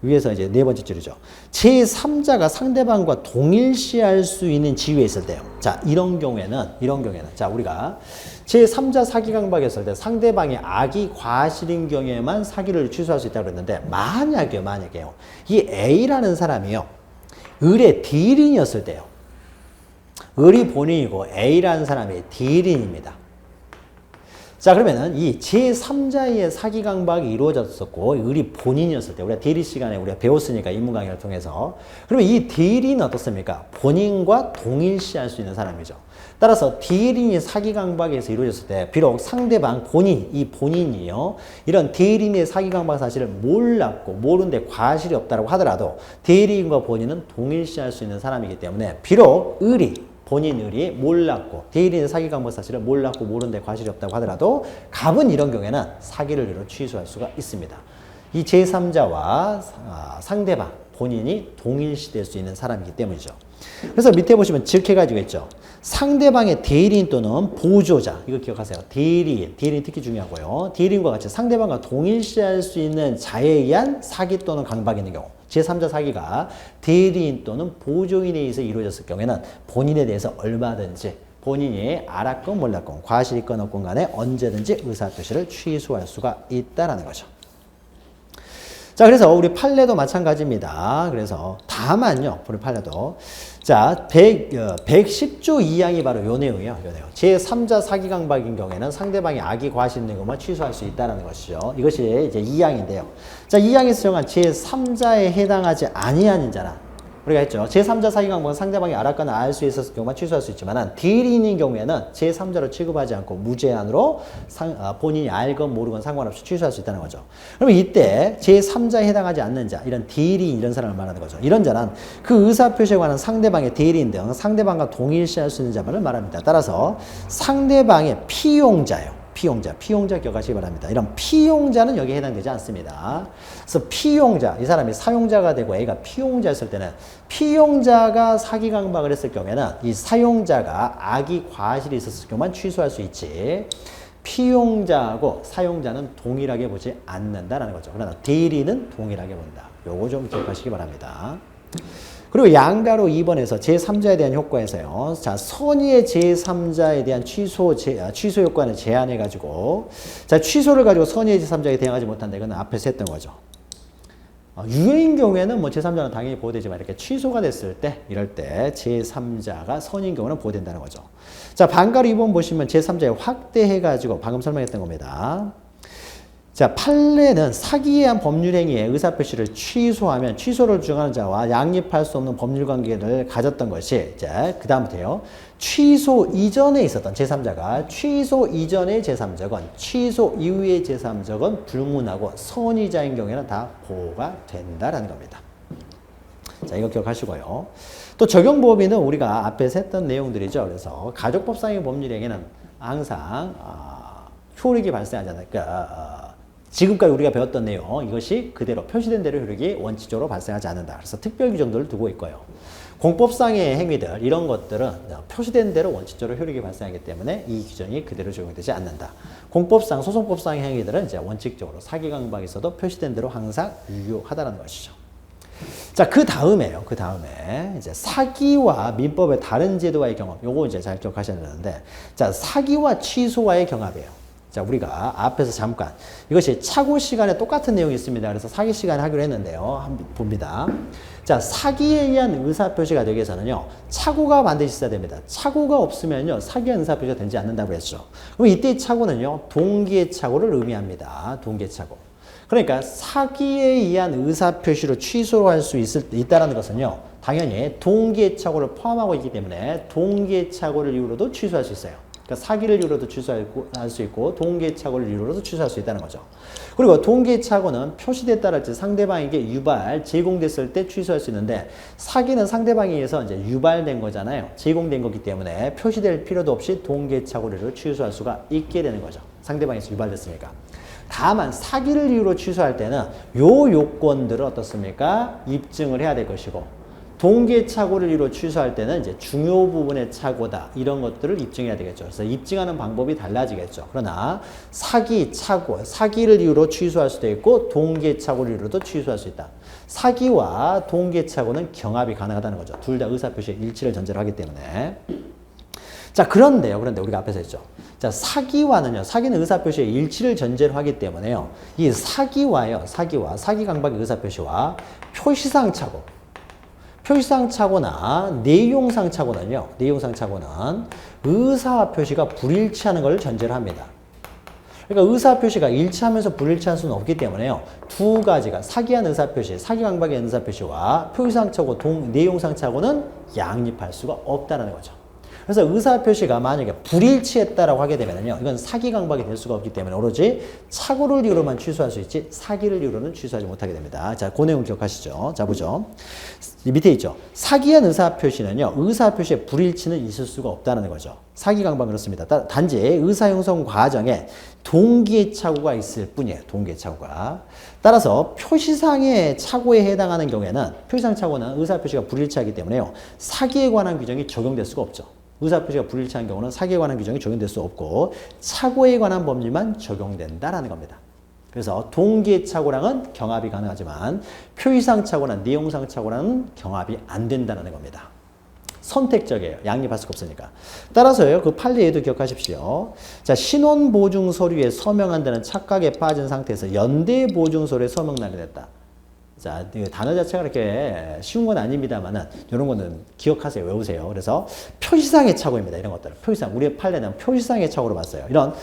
위에서 이제 4번째 줄이죠. 제3자가 상대방과 동일시할 수 있는 지위에 있을 때요. 자, 이런 경우에는, 자, 우리가 제3자 사기 강박했을 때 상대방이 악이 과실인 경우에만 사기를 취소할 수 있다고 그랬는데, 만약에요. 이 A라는 사람이요. 을의 D인이었을 때요. 을이 본인이고 A라는 사람이 D인입니다. 자, 그러면은 이 제3자의 사기 강박이 이루어졌었고 을이 본인이었을 때 우리가 대리 시간에 우리가 배웠으니까 인문 강의를 통해서 그러면 이 대리는 어떻습니까? 본인과 동일시할 수 있는 사람이죠. 따라서 대리인이 사기 강박에서 이루어졌을 때 비록 상대방 본인이요 이런 대리인의 사기 강박 사실을 몰랐고 모르는데 과실이 없다고 하더라도 대리인과 본인은 동일시할 수 있는 사람이기 때문에 비록 을이 몰랐고 대리인의 사기 강박 사실을 몰랐고 모르는데 과실이 없다고 하더라도 갑은 이런 경우에는 사기를 이루 취소할 수가 있습니다. 이 제3자와 상대방 본인이 동일시될 수 있는 사람이기 때문이죠. 그래서 밑에 보시면 직해가지고 있죠. 상대방의 대리인 또는 보조자 이거 기억하세요. 대리인 특히 중요하고요. 대리인과 같이 상대방과 동일시할 수 있는 자에 의한 사기 또는 강박이 있는 경우 제3자 사기가 대리인 또는 보조인에 의해서 이루어졌을 경우에는 본인에 대해서 얼마든지 본인이 알았건 몰랐건 과실이 있건 없건 간에 언제든지 의사표시를 취소할 수가 있다는 거죠. 자, 그래서 우리 판례도 마찬가지입니다. 그래서 다만요, 우리 판례도. 자, 110조 2항이 바로 요 내용이에요. 제3자 사기 강박인 경우에는 상대방이 악이 과실 있는 것만 취소할 수 있다는 것이죠. 이것이 이제 2항인데요. 자, 2항에서 정한 제3자에 해당하지 아니하는 자란 우리가 했죠. 제3자 사기 강박은 상대방이 알았거나 알 수 있었을 경우만 취소할 수 있지만 대리인인 경우에는 제3자로 취급하지 않고 무제한으로 본인이 알건 모르건 상관없이 취소할 수 있다는 거죠. 그러면 이때 제3자에 해당하지 않는 자, 이런 대리인 이런 사람을 말하는 거죠. 이런 자는 그 의사표시에 관한 상대방의 대리인 등 상대방과 동일시할 수 있는 자만을 말합니다. 따라서 상대방의 피용자요. 피용자 기억하시기 바랍니다. 이런 피용자는 여기에 해당되지 않습니다. 그래서 피용자, 이 사람이 사용자가 되고 A가 피용자였을 때는 피용자가 사기 강박을 했을 경우에는 이 사용자가 악이 과실이 있었을 경우만 취소할 수 있지 피용자하고 사용자는 동일하게 보지 않는다라는 거죠. 그러나 대리는 동일하게 본다. 요거 좀 기억하시기 바랍니다. 그리고 양가로 2번에서 제3자에 대한 효과에서요. 자, 선의의 제3자에 대한 취소 효과는 제한해가지고, 자, 취소를 가지고 선의의 제3자에게 대응하지 못한다. 이건 앞에서 했던 거죠. 유해인 경우에는 뭐 제3자는 당연히 보호되지만 이렇게 취소가 됐을 때, 이럴 때 제3자가 선인 경우는 보호된다는 거죠. 자, 반가로 2번 보시면 제3자에 확대해가지고 방금 설명했던 겁니다. 자, 판례는 사기에 의한 법률행위의 의사표시를 취소하면 취소를 주장하는 자와 양립할 수 없는 법률관계를 가졌던 것이 이제 그 다음부터요. 취소 이전에 있었던 제3자가 취소 이전의 제3자건 취소 이후의 제3자건 불문하고 선의자인 경우에는 다 보호가 된다라는 겁니다. 자, 이거 기억하시고요. 또 적용법위는 우리가 앞에서 했던 내용들이죠. 그래서 가족법상의 법률행위는 항상 효력이 발생하지 않아요. 그러니까 지금까지 우리가 배웠던 내용 이것이 그대로 표시된 대로 효력이 원칙적으로 발생하지 않는다. 그래서 특별 규정들을 두고 있고요. 공법상의 행위들 이런 것들은 표시된 대로 원칙적으로 효력이 발생하기 때문에 이 규정이 그대로 적용되지 않는다. 공법상 소송법상의 행위들은 이제 원칙적으로 사기 강박이 있어도 표시된 대로 항상 유효하다는 것이죠. 자, 그 다음에 이제 사기와 민법의 다른 제도와의 경합 요거 이제 잘 기억하셔야 되는데 자, 사기와 취소와의 경합이에요. 자, 우리가 앞에서 잠깐 이것이 차고 시간에 똑같은 내용이 있습니다. 그래서 사기 시간에 하기로 했는데요. 한번 봅니다. 자, 사기에 의한 의사표시가 되기 위해서는요. 착오가 반드시 있어야 됩니다. 착오가 없으면요. 사기에 의한 의사표시가 되지 않는다고 했죠. 그럼 이때 착오는요. 동기의 착오를 의미합니다. 동기의 착오. 그러니까 사기에 의한 의사표시로 취소할 수 있다는 것은요. 당연히 동기의 착오를 포함하고 있기 때문에 동기의 착오를 이유로도 취소할 수 있어요. 그러니까 사기를 이유로도 취소할 수 있고 동기착오를 이유로도 취소할 수 있다는 거죠. 그리고 동기착오는 표시됐다 할지 상대방에게 유발, 제공됐을 때 취소할 수 있는데 사기는 상대방에 의해서 이제 유발된 거잖아요. 제공된 거기 때문에 표시될 필요도 없이 동기착오를 취소할 수가 있게 되는 거죠. 상대방에서 유발됐으니까. 다만 사기를 이유로 취소할 때는 요 요건들을 어떻습니까? 입증을 해야 될 것이고 동기착오를 이유로 취소할 때는 이제 중요 부분의 착오다. 이런 것들을 입증해야 되겠죠. 그래서 입증하는 방법이 달라지겠죠. 그러나 사기, 착오, 사기를 이유로 취소할 수도 있고 동기착오를 이유로도 취소할 수 있다. 사기와 동기착오는 경합이 가능하다는 거죠. 둘 다 의사표시의 일치를 전제로 하기 때문에. 자, 그런데 우리가 앞에서 했죠. 자, 사기와는요, 사기는 의사표시의 일치를 전제로 하기 때문에요. 이 사기 강박의 의사표시와 표시상 착오, 표시상 착오나 내용상 착오는요, 의사표시가 불일치하는 걸 전제로 합니다. 그러니까 의사표시가 일치하면서 불일치할 수는 없기 때문에요. 두 가지가 사기한 의사표시, 사기 강박의 의사표시와 표시상 착오, 내용상 착오는 양립할 수가 없다는 거죠. 그래서 의사표시가 만약에 불일치했다라고 하게 되면요, 이건 사기 강박이 될 수가 없기 때문에 오로지 착오를 이유로만 취소할 수 있지 사기를 이유로는 취소하지 못하게 됩니다. 자, 그 내용 기억하시죠? 자, 보죠. 밑에 있죠. 사기한 의사표시는요, 의사표시의 불일치는 있을 수가 없다는 거죠. 사기 강박은 그렇습니다. 단지 의사 형성 과정에 동기의 착오가 있을 뿐이에요. 동기의 착오가. 따라서 표시상의 착오에 해당하는 경우에는 표시상 착오는 의사표시가 불일치하기 때문에요, 사기에 관한 규정이 적용될 수가 없죠. 의사표시가 불일치한 경우는 사기에 관한 규정이 적용될 수 없고 착오에 관한 법리만 적용된다라는 겁니다. 그래서 동기의 착오랑은 경합이 가능하지만 표시상 착오나 내용상 착오랑은 경합이 안 된다는 겁니다. 선택적이에요. 양립할 수가 없으니까. 따라서요, 그 판례에도 기억하십시오. 자, 신원보증 서류에 서명한다는 착각에 빠진 상태에서 연대보증 서류에 서명 날려냈다. 자, 단어 자체가 그렇게 쉬운 건 아닙니다만은 이런 거는 기억하세요. 외우세요. 그래서 표시상의 착오입니다. 이런 것들은 표시상, 우리의 판례는 표시상의 착오로 봤어요. 이런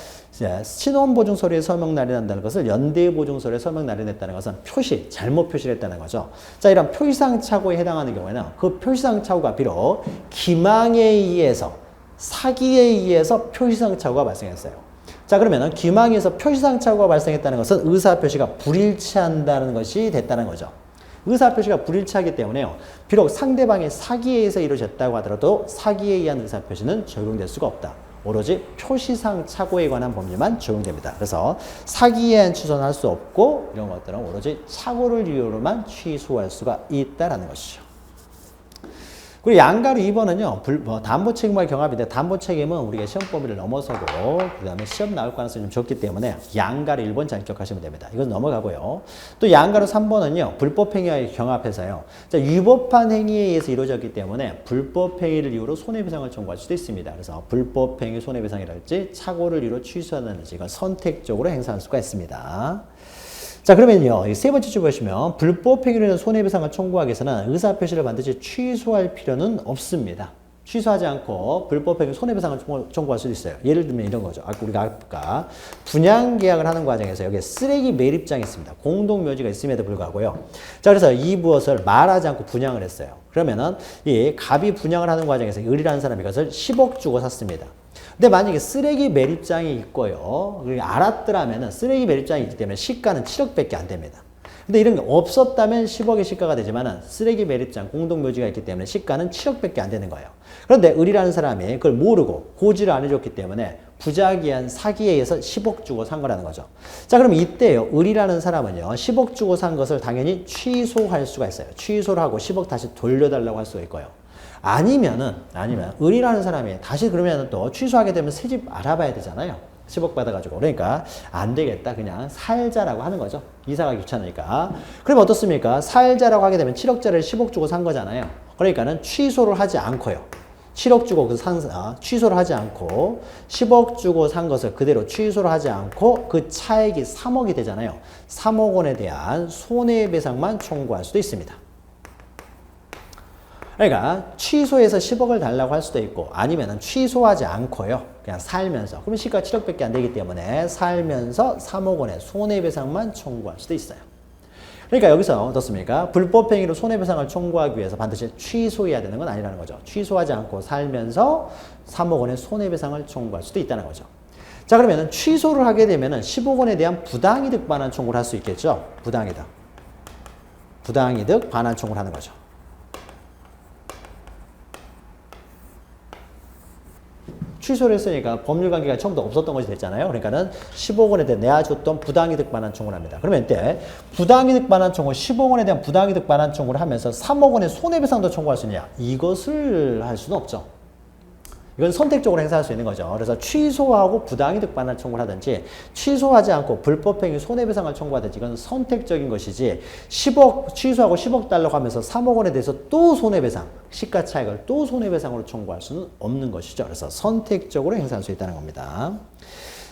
신원보증 서류에 서명 날인한다는 것을 연대보증 서류에 서명 날인했다는 것은 표시, 잘못 표시를 했다는 거죠. 자, 이런 표시상 착오에 해당하는 경우에는 그 표시상 착오가 비록 기망에 의해서, 사기에 의해서 표시상 착오가 발생했어요. 자, 그러면은 기망에서 표시상 착오가 발생했다는 것은 의사표시가 불일치한다는 것이 됐다는 거죠. 의사표시가 불일치하기 때문에요, 비록 상대방의 사기에 의해서 이루어졌다고 하더라도 사기에 의한 의사표시는 적용될 수가 없다. 오로지 표시상 착오에 관한 법리만 적용됩니다. 그래서 사기에 의한 취소는 할 수 없고 이런 것들은 오로지 착오를 이유로만 취소할 수가 있다는 것이죠. 그리고 양가로 2번은요, 담보 책임과의 경합인데 담보 책임은 우리가 시험 범위를 넘어서고 그 다음에 시험 나올 가능성이 좀 적기 때문에 양가로 1번 잘 기억하시면 됩니다. 이건 넘어가고요. 또 양가로 3번은요, 불법행위와의 경합해서요. 자, 위법한 행위에 의해서 이루어졌기 때문에 불법행위를 이유로 손해배상을 청구할 수도 있습니다. 그래서 불법행위 손해배상이랄지 착오를 이유로 취소하는지 이건 선택적으로 행사할 수가 있습니다. 자, 그러면요, 세 번째 줄 보시면 불법 행위로 인한 손해배상을 청구하기 위해서는 의사표시를 반드시 취소할 필요는 없습니다. 취소하지 않고 불법 행위 손해배상을 청구할 수도 있어요. 예를 들면 이런 거죠. 우리가 아까 분양계약을 하는 과정에서 여기에 쓰레기 매립장이 있습니다. 공동묘지가 있음에도 불구하고요. 자, 그래서 이 무엇을 말하지 않고 분양을 했어요. 그러면은 이 갑이 분양을 하는 과정에서 을이라는 사람이 이것을 10억 주고 샀습니다. 근데 만약에 쓰레기 매립장이 있고요, 알았더라면은 쓰레기 매립장이 있기 때문에 시가는 7억밖에 안 됩니다. 근데 이런 게 없었다면 10억의 시가가 되지만은 쓰레기 매립장, 공동묘지가 있기 때문에 시가는 7억밖에 안 되는 거예요. 그런데 을이라는 사람이 그걸 모르고 고지를 안 해줬기 때문에 부작위한 사기에 의해서 10억 주고 산 거라는 거죠. 자, 그럼 이때요, 을이라는 사람은요, 10억 주고 산 것을 당연히 취소할 수가 있어요. 취소를 하고 10억 다시 돌려달라고 할 수가 있고요. 아니면 을이라는 사람이 다시 그러면 또 취소하게 되면 새 집 알아봐야 되잖아요. 10억 받아가지고. 그러니까 안 되겠다. 그냥 살자라고 하는 거죠. 이사가 귀찮으니까. 그럼 어떻습니까? 살자라고 하게 되면 7억짜리를 10억 주고 산 거잖아요. 그러니까는 취소를 하지 않고요. 7억 주고 취소를 하지 않고 10억 주고 산 것을 그대로 취소를 하지 않고 그 차액이 3억이 되잖아요. 3억 원에 대한 손해배상만 청구할 수도 있습니다. 그러니까 취소해서 10억을 달라고 할 수도 있고 아니면 취소하지 않고요. 그냥 살면서. 그럼 시가 7억밖에 안 되기 때문에 살면서 3억 원의 손해배상만 청구할 수도 있어요. 그러니까 여기서 어떻습니까? 불법행위로 손해배상을 청구하기 위해서 반드시 취소해야 되는 건 아니라는 거죠. 취소하지 않고 살면서 3억 원의 손해배상을 청구할 수도 있다는 거죠. 자, 그러면 취소를 하게 되면 10억 원에 대한 부당이득 반환 청구를 할 수 있겠죠. 부당이득 반환 청구를 하는 거죠. 취소를 했으니까 법률관계가 처음부터 없었던 것이 됐잖아요. 그러니까는 10억 원에 대해 내야 줬던 부당이득 반환 청구를 합니다. 그러면 이때 부당이득 반환 청구, 10억 원에 대한 부당이득 반환 청구를 하면서 3억 원의 손해배상도 청구할 수 있냐? 이것을 할 수는 없죠. 이건 선택적으로 행사할 수 있는 거죠. 그래서 취소하고 부당이득 반환 청구를 하든지 취소하지 않고 불법행위 손해배상을 청구하든지 이건 선택적인 것이지 10억 취소하고 10억 달라고 하면서 3억 원에 대해서 또 손해배상, 시가차익을 또 손해배상으로 청구할 수는 없는 것이죠. 그래서 선택적으로 행사할 수 있다는 겁니다.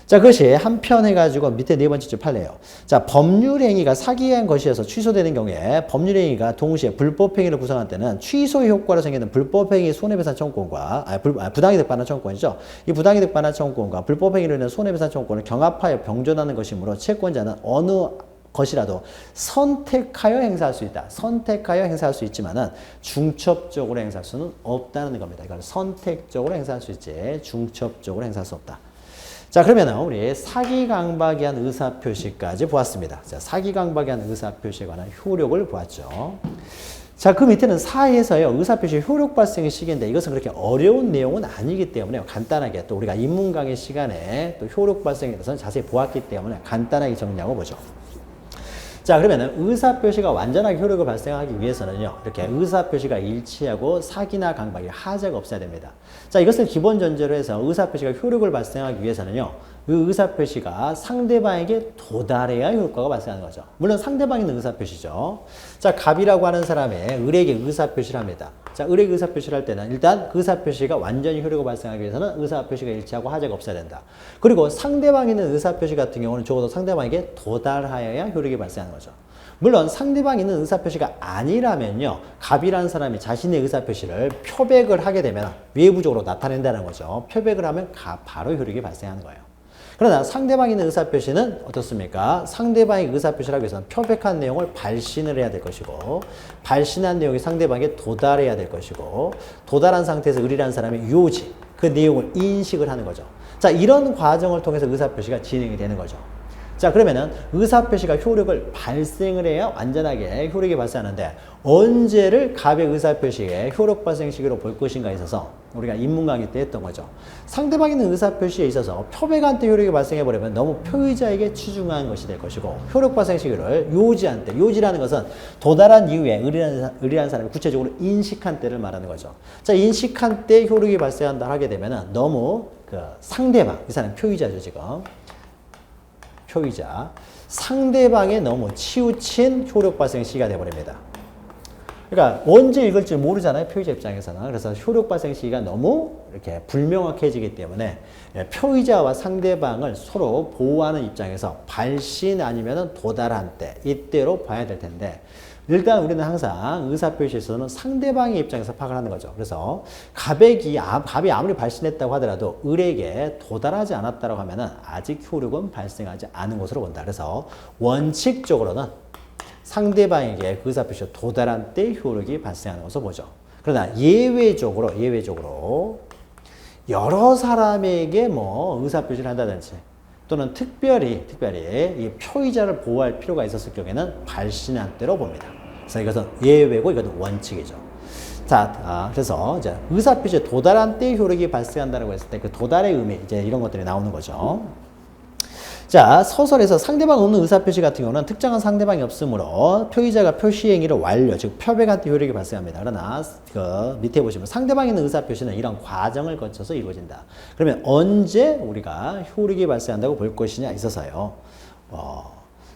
자, 그것이 한편 해가지고 밑에 네 번째 줄 팔래요. 자, 법률행위가 사기한 것이어서 취소되는 경우에 법률행위가 동시에 불법행위를 구성할 때는 취소 효과로 생기는 불법행위 손해배상 청구권과 부당이득 반환 청구권이죠. 이 부당이득 반환 청구권과 불법행위로 인한 손해배상 청구권을 경합하여 병존하는 것이므로 채권자는 어느 것이라도 선택하여 행사할 수 있다. 선택하여 행사할 수 있지만은 중첩적으로 행사할 수는 없다는 겁니다. 이걸 선택적으로 행사할 수 있지 중첩적으로 행사할 수 없다. 자, 그러면 우리 사기 강박에 한 의사표시까지 보았습니다. 자, 사기 강박에 한 의사표시에 관한 효력을 보았죠. 자, 그 밑에는 사에서요, 의사표시 효력 발생의 시기인데 이것은 그렇게 어려운 내용은 아니기 때문에 간단하게 또 우리가 인문 강의 시간에 또 효력 발생에 대해서는 자세히 보았기 때문에 간단하게 정리하고 보죠. 자, 그러면 의사표시가 완전하게 효력을 발생하기 위해서는요, 이렇게 의사표시가 일치하고 사기나 강박이 하자가 없어야 됩니다. 자, 이것을 기본 전제로 해서 의사표시가 효력을 발생하기 위해서는요, 그 의사표시가 상대방에게 도달해야 효과가 발생하는 거죠. 물론 상대방이 있는 의사표시죠. 자, 갑이라고 하는 사람의 을에게 의사표시를 합니다. 자, 을에게 의사표시를 할 때는 일단 그 의사표시가 완전히 효력을 발생하기 위해서는 의사표시가 일치하고 하자가 없어야 된다. 그리고 상대방이 있는 의사표시 같은 경우는 적어도 상대방에게 도달하여야 효력이 발생하는 거죠. 물론 상대방이 있는 의사표시가 아니라면요, 갑이라는 사람이 자신의 의사표시를 표백을 하게 되면 외부적으로 나타낸다는 거죠. 표백을 하면 바로 효력이 발생하는 거예요. 그러나 상대방이 있는 의사표시는 어떻습니까? 상대방의 의사표시를 하기 위해서는 표백한 내용을 발신을 해야 될 것이고, 발신한 내용이 상대방에게 도달해야 될 것이고, 도달한 상태에서 을이라는 사람이 요지, 그 내용을 인식을 하는 거죠. 자, 이런 과정을 통해서 의사표시가 진행이 되는 거죠. 자, 그러면은 의사표시가 효력을 발생을 해야 완전하게 효력이 발생하는데 언제를 갑의 의사표시에 효력 발생 시기로 볼 것인가에 있어서 우리가 인문 강의 때 했던 거죠. 상대방이 있는 의사표시에 있어서 표백한테 효력이 발생해버리면 너무 표의자에게 치중한 것이 될 것이고, 효력 발생 시기를 요지한테, 요지라는 것은 도달한 이후에 을이라는 사람이 구체적으로 인식한 때를 말하는 거죠. 자, 인식한 때 효력이 발생한다 하게 되면은 너무 그 상대방, 이 사람 표의자죠, 지금. 표의자, 상대방에 너무 치우친 효력 발생 시기가 되어버립니다. 그러니까 언제 읽을지 모르잖아요, 표의자 입장에서는. 그래서 효력 발생 시기가 너무 이렇게 불명확해지기 때문에 표의자와 상대방을 서로 보호하는 입장에서 발신 아니면 도달한 때, 이때로 봐야 될 텐데, 일단 우리는 항상 의사표시에서는 상대방의 입장에서 파악을 하는 거죠. 그래서 갑이 아무리 발신했다고 하더라도 을에게 도달하지 않았다고 하면은 아직 효력은 발생하지 않은 것으로 본다. 그래서 원칙적으로는 상대방에게 그 의사표시가 도달한 때 효력이 발생하는 것으로 보죠. 그러나 예외적으로 여러 사람에게 뭐 의사표시를 한다든지 또는 특별히 이 표의자를 보호할 필요가 있었을 경우에는 발신한 때로 봅니다. 그래서 이것은 예외고 이것은 원칙이죠. 자, 그래서 이제 의사표시에 도달한 때 효력이 발생한다고 했을 때 그 도달의 의미, 이제 이런 것들이 나오는 거죠. 자, 서설에서 상대방 없는 의사표시 같은 경우는 특정한 상대방이 없으므로 표의자가 표시 행위를 완료, 즉 표백한 때 효력이 발생합니다. 그러나 그 밑에 보시면 상대방이 있는 의사표시는 이런 과정을 거쳐서 이루어진다. 그러면 언제 우리가 효력이 발생한다고 볼 것이냐 있어서요.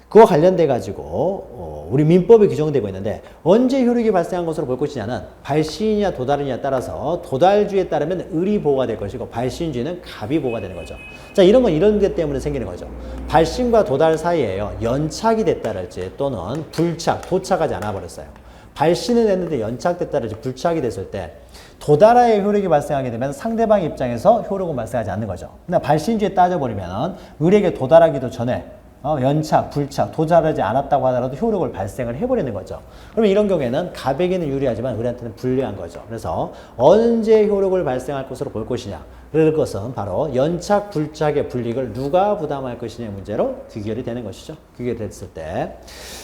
그와 관련돼 가지고 우리 민법에 규정되고 있는데 언제 효력이 발생한 것으로 볼 것이냐는 발신이냐 도달이냐에 따라서 도달주에 따르면 을이 보호가 될 것이고 발신주에는 갑이 보호가 되는 거죠. 자, 이런 건 이런 것 때문에 생기는 거죠. 발신과 도달 사이에요, 연착이 됐다랄지 또는 도착하지 않아 버렸어요. 발신을 했는데 연착됐다랄지 불착이 됐을 때 도달하에 효력이 발생하게 되면 상대방 입장에서 효력은 발생하지 않는 거죠. 근데 발신주에 따져버리면 을에게 도달하기도 전에 연착, 불착, 도달하지 않았다고 하더라도 효력을 발생을 해버리는 거죠. 그러면 이런 경우에는 갑에게는 유리하지만 을한테는 불리한 거죠. 그래서 언제 효력을 발생할 것으로 볼 것이냐. 그럴 것은 바로 연착, 불착의 불이익을 누가 부담할 것이냐의 문제로 귀결이 되는 것이죠. 귀결이 됐을 때.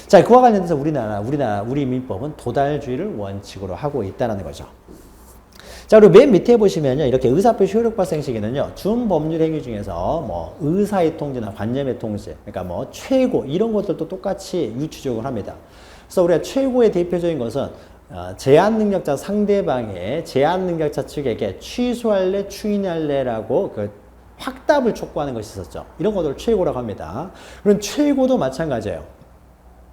자, 그와 관련해서 우리 민법은 도달주의를 원칙으로 하고 있다는 거죠. 자, 그리고 맨 밑에 보시면요. 이렇게 의사표시 효력 발생 시기는요. 준법률 행위 중에서 뭐 의사의 통지나 관념의 통지, 그러니까 뭐 최고 이런 것들도 똑같이 유추적으로 합니다. 그래서 우리가 최고의 대표적인 것은 제한 능력자 상대방의 제한 능력자 측에게 취소할래, 추인할래라고 그 확답을 촉구하는 것이 있었죠. 이런 것들을 최고라고 합니다. 그럼 최고도 마찬가지예요.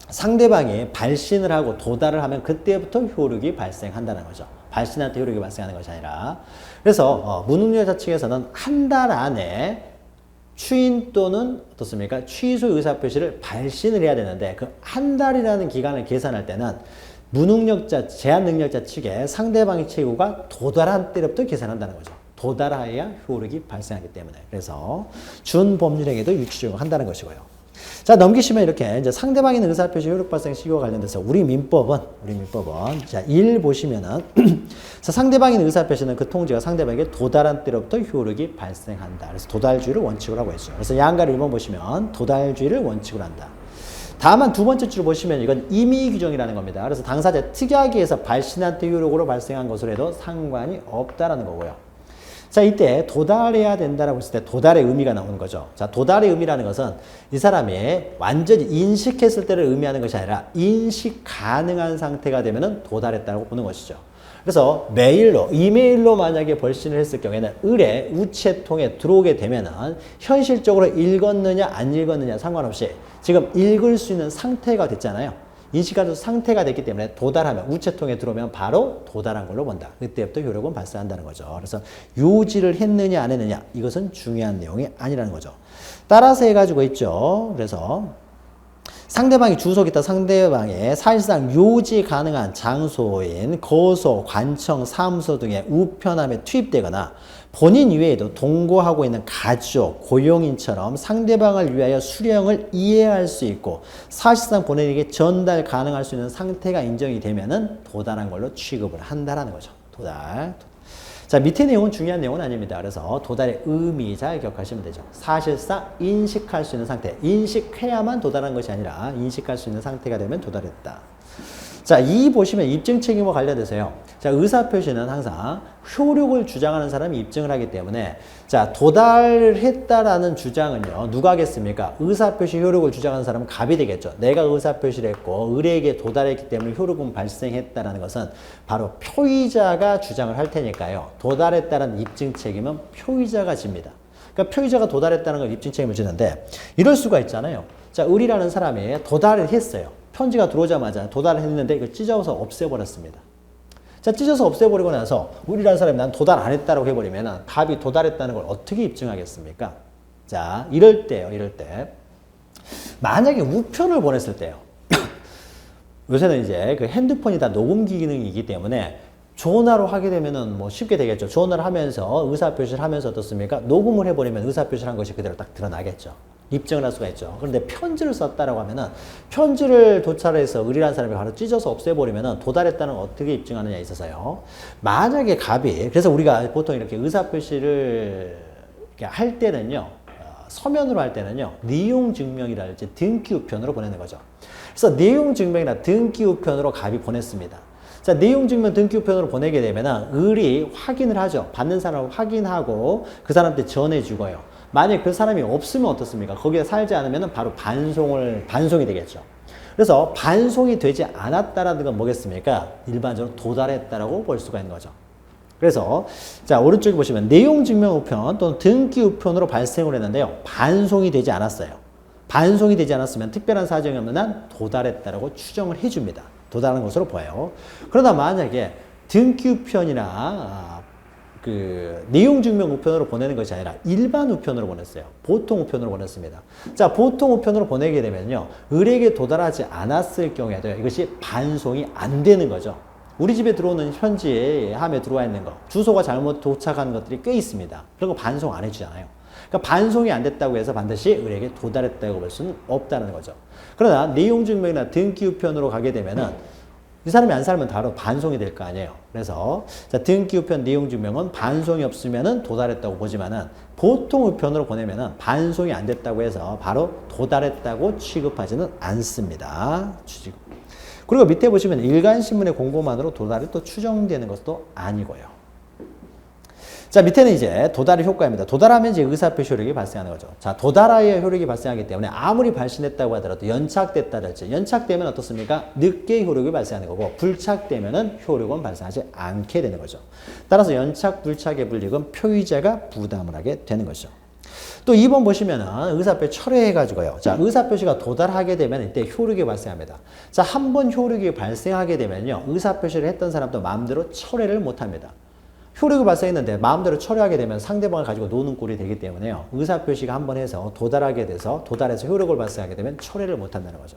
상대방이 발신을 하고 도달을 하면 그때부터 효력이 발생한다는 거죠. 발신할 때 효력이 발생하는 것이 아니라. 그래서 무능력자 측에서는 한 달 안에 추인 또는 어떻습니까? 취소 의사표시를 발신을 해야 되는데 그 한 달이라는 기간을 계산할 때는 무능력자, 제한 능력자 측에 상대방의 최고가 도달한 때부터 계산한다는 거죠. 도달하여야 효력이 발생하기 때문에. 그래서 준법률행위도 유추적으로 한다는 것이고요. 자, 넘기시면 이렇게 이제 상대방의 의사표시 효력 발생 시기와 관련돼서 우리 민법은 자, 1 보시면은 자, 상대방의 의사표시는 그 통지가 상대방에게 도달한 때로부터 효력이 발생한다. 그래서 도달주의를 원칙으로 하고 있어요. 그래서 양가를 1번 보시면 도달주의를 원칙으로 한다. 다만 두 번째 줄 보시면 이건 임의 규정이라는 겁니다. 그래서 당사자 특약에서 발신한 때 효력으로 발생한 것으로 해도 상관이 없다라는 거고요. 자, 이때 도달해야 된다라고 했을 때 도달의 의미가 나오는 거죠. 자, 도달의 의미라는 것은 이 사람이 완전히 인식했을 때를 의미하는 것이 아니라 인식 가능한 상태가 되면은 도달했다고 보는 것이죠. 그래서 메일로, 이메일로 만약에 벌신을 했을 경우에는 을의 우체통에 들어오게 되면은 현실적으로 읽었느냐 안 읽었느냐 상관없이 지금 읽을 수 있는 상태가 됐잖아요. 인식하는 상태가 됐기 때문에 도달하면 우체통에 들어오면 바로 도달한 걸로 본다. 그때부터 효력은 발생한다는 거죠. 그래서 요지를 했느냐 안 했느냐 이것은 중요한 내용이 아니라는 거죠. 따라서 해가지고 있죠. 그래서 상대방이 주소기 있다 상대방의 사실상 요지 가능한 장소인 거소, 관청, 사무소 등의 우편함에 투입되거나 본인 이외에도 동거하고 있는 가족, 고용인처럼 상대방을 위하여 수령을 이해할 수 있고 사실상 본인에게 전달 가능할 수 있는 상태가 인정이 되면은 도달한 걸로 취급을 한다라는 거죠. 도달. 자, 밑에 내용은 중요한 내용은 아닙니다. 그래서 도달의 의미 잘 기억하시면 되죠. 사실상 인식할 수 있는 상태. 인식해야만 도달한 것이 아니라 인식할 수 있는 상태가 되면 도달했다. 자, 이 보시면 입증 책임과 관련돼서요. 자, 의사표시는 항상 효력을 주장하는 사람이 입증을 하기 때문에 자, 도달했다라는 주장은요. 누가 하겠습니까? 의사표시 효력을 주장하는 사람은 갑이 되겠죠. 내가 의사표시를 했고 을에게 도달했기 때문에 효력은 발생했다라는 것은 바로 표의자가 주장을 할 테니까요. 도달했다는 입증 책임은 표의자가 집니다. 그러니까 표의자가 도달했다는 걸 입증 책임을 지는데 이럴 수가 있잖아요. 자, 을이라는 사람이 도달을 했어요. 편지가 들어오자마자 도달을 했는데 이걸 찢어서 없애버렸습니다. 자, 찢어서 없애버리고 나서 을이라는 사람이 난 도달 안 했다라고 해버리면 갑이 도달했다는 걸 어떻게 입증하겠습니까? 자, 이럴 때요. 이럴 때 만약에 우편을 보냈을 때요. 요새는 이제 그 핸드폰이 다 녹음 기능이기 때문에 전화로 하게 되면은 뭐 쉽게 되겠죠. 전화를 하면서 의사표시를 하면서 어떻습니까? 녹음을 해버리면 의사표시를 한 것이 그대로 딱 드러나겠죠. 입증을 할 수가 있죠. 그런데 편지를 썼다라고 하면은 편지를 도찰해서 을이라는 사람이 바로 찢어서 없애버리면은 도달했다는 걸 어떻게 입증하느냐에 있어서요. 만약에 갑이, 그래서 우리가 보통 이렇게 의사표시를 이렇게 할 때는요, 서면으로 할 때는요, 내용증명이랄지 등기우편으로 보내는 거죠. 그래서 내용증명이나 등기우편으로 갑이 보냈습니다. 자, 내용증명 등기우편으로 보내게 되면은 을이 확인을 하죠. 받는 사람을 확인하고 그 사람한테 전해주고요. 만약 그 사람이 없으면 어떻습니까? 거기에 살지 않으면 바로 반송이 되겠죠. 그래서 반송이 되지 않았다라는 건 뭐겠습니까? 일반적으로 도달했다라고 볼 수가 있는 거죠. 그래서 자, 오른쪽에 보시면 내용증명 우편 또는 등기 우편으로 발생을 했는데요. 반송이 되지 않았어요. 반송이 되지 않았으면 특별한 사정이 없는 한 도달했다라고 추정을 해줍니다. 도달한 것으로 보여요. 그러다 만약에 등기 우편이나 그 내용증명 우편으로 보내는 것이 아니라 일반 우편으로 보냈어요. 보통 우편으로 보냈습니다. 자, 보통 우편으로 보내게 되면요. 을에게 도달하지 않았을 경우에도 이것이 반송이 안 되는 거죠. 우리 집에 들어오는 편지에 함에 들어와 있는 거, 주소가 잘못 도착한 것들이 꽤 있습니다. 그런 거 반송 안 해주잖아요. 그러니까 반송이 안 됐다고 해서 반드시 의뢰에게 도달했다고 볼 수는 없다는 거죠. 그러나 내용 증명이나 등기 우편으로 가게 되면은 이 사람이 안 살면 바로 반송이 될 거 아니에요. 그래서 자, 등기 우편 내용 증명은 반송이 없으면은 도달했다고 보지만은 보통 우편으로 보내면은 반송이 안 됐다고 해서 바로 도달했다고 취급하지는 않습니다. 그리고 밑에 보시면 일간신문의 공고만으로 도달이 또 추정되는 것도 아니고요. 자, 밑에는 이제 도달의 효과입니다. 도달하면 이제 의사표시 효력이 발생하는 거죠. 자, 도달하여 효력이 발생하기 때문에 아무리 발신했다고 하더라도 연착됐다랄지, 연착되면 어떻습니까? 늦게 효력이 발생하는 거고, 불착되면은 효력은 발생하지 않게 되는 거죠. 따라서 연착, 불착의 불이익은 표의자가 부담을 하게 되는 거죠. 또 2번 보시면은 의사표 철회해가지고요. 자, 의사표시가 도달하게 되면 이때 효력이 발생합니다. 자, 한 번 효력이 발생하게 되면요. 의사표시를 했던 사람도 마음대로 철회를 못 합니다. 효력이 발생했는데 마음대로 철회하게 되면 상대방을 가지고 노는 꼴이 되기 때문에요. 의사표시가 한번 해서 도달하게 돼서 도달해서 효력을 발생하게 되면 철회를 못 한다는 거죠.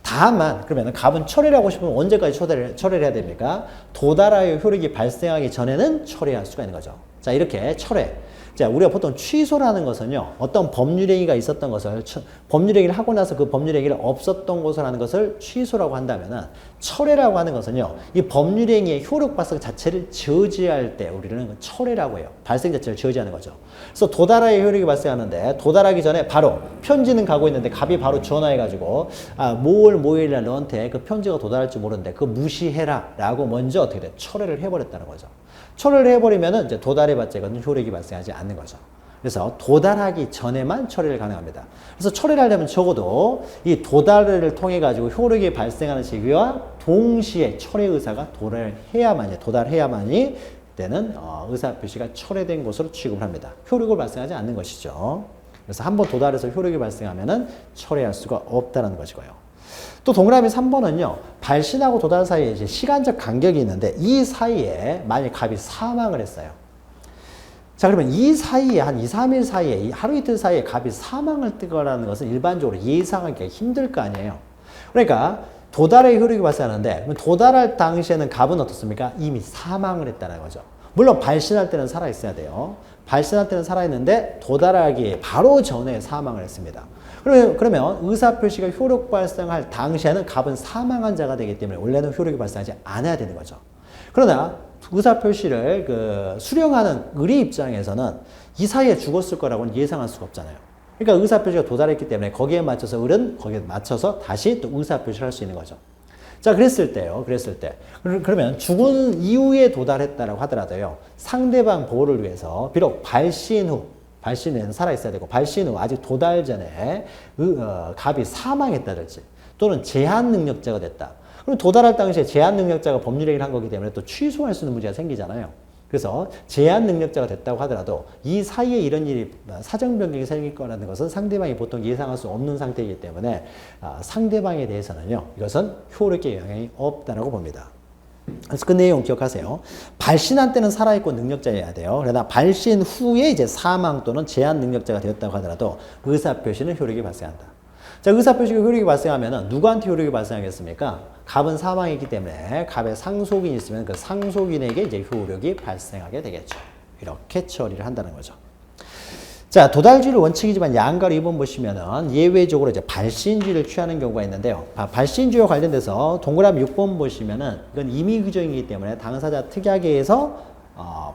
다만 그러면 갑은 철회를 하고 싶으면 언제까지 철회를 해야 됩니까? 도달하여 효력이 발생하기 전에는 철회할 수가 있는 거죠. 자, 이렇게 철회. 자, 우리가 보통 취소라는 것은요, 어떤 법률행위가 있었던 것을, 법률행위를 하고 나서 그 법률행위가 없었던 것을 하는 것을 취소라고 한다면은, 철회라고 하는 것은요, 이 법률행위의 효력 발생 자체를 저지할 때 우리는 철회라고 해요. 발생 자체를 저지하는 거죠. 그래서 도달하여 효력이 발생하는데, 도달하기 전에 바로 편지는 가고 있는데, 갑이 바로 전화해가지고, 모일날 너한테 그 편지가 도달할지 모르는데, 그거 무시해라. 라고 먼저 어떻게 돼? 철회를 해버렸다는 거죠. 철회를 해버리면은 이제 도달해봤자 이거는 효력이 발생하지 않는 거죠. 그래서 도달하기 전에만 철회를 가능합니다. 그래서 철회를 하려면 적어도 이 도달을 통해 가지고 효력이 발생하는 시기와 동시에 철회 의사가 도달해야만이 되는 의사표시가 철회된 것으로 취급을 합니다. 효력을 발생하지 않는 것이죠. 그래서 한번 도달해서 효력이 발생하면은 철회할 수가 없다는 것이고요. 또 동그라미 3번은요. 발신하고 도달 사이에 이제 시간적 간격이 있는데 이 사이에 만약 갑이 사망을 했어요. 자, 그러면 이 사이에 한 2, 3일 사이에 하루 이틀 사이에 갑이 사망을 뜨거라는 것은 일반적으로 예상하기가 힘들 거 아니에요. 그러니까 도달의 효력이 발생하는데 도달할 당시에는 갑은 어떻습니까? 이미 사망을 했다는 거죠. 물론 발신할 때는 살아있어야 돼요. 발신할 때는 살아있는데 도달하기 바로 전에 사망을 했습니다. 그러면 의사표시가 효력 발생할 당시에는 갑은 사망한 자가 되기 때문에 원래는 효력이 발생하지 않아야 되는 거죠. 그러나 의사표시를 수령하는 의뢰 입장에서는 이 사이에 죽었을 거라고는 예상할 수가 없잖아요. 그러니까 의사표시가 도달했기 때문에 거기에 맞춰서 을은 거기에 맞춰서 다시 또 의사표시를 할 수 있는 거죠. 자, 그랬을 때. 그러면 죽은 이후에 도달했다라고 하더라도요. 상대방 보호를 위해서 비록 발신은 살아있어야 되고 발신 후 아직 도달 전에 갑이 사망했다든지 또는 제한 능력자가 됐다. 그럼 도달할 당시에 제한 능력자가 법률행위를 한 거기 때문에 또 취소할 수 있는 문제가 생기잖아요. 그래서 제한 능력자가 됐다고 하더라도 이 사이에 이런 일이 사정 변경이 생길 거라는 것은 상대방이 보통 예상할 수 없는 상태이기 때문에 상대방에 대해서는요. 이것은 효력에 영향이 없다라고 봅니다. 그래서 그 내용 기억하세요. 발신한 때는 살아있고 능력자여야 돼요. 그러나 발신 후에 이제 사망 또는 제한 능력자가 되었다고 하더라도 의사표시는 효력이 발생한다. 자, 의사표시가 효력이 발생하면 누구한테 효력이 발생하겠습니까? 갑은 사망이기 때문에 갑의 상속인이 있으면 그 상속인에게 이제 효력이 발생하게 되겠죠. 이렇게 처리를 한다는 거죠. 자, 도달주의를 원칙이지만 양가로 2번 보시면은 예외적으로 이제 발신주의를 취하는 경우가 있는데요. 발신주의와 관련돼서 동그라미 6번 보시면은 이건 임의 규정이기 때문에 당사자 특약에 해서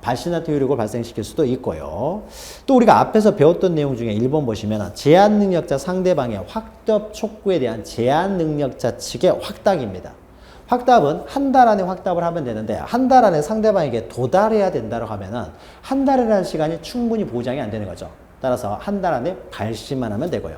발신한테 효력을 발생시킬 수도 있고요. 또 우리가 앞에서 배웠던 내용 중에 1번 보시면 제한 능력자 상대방의 확답 촉구에 대한 제한 능력자 측의 확답입니다. 확답은 한 달 안에 확답을 하면 되는데 한 달 안에 상대방에게 도달해야 된다고 하면은 한 달이라는 시간이 충분히 보장이 안 되는 거죠. 따라서 한 달 안에 발신만 하면 되고요.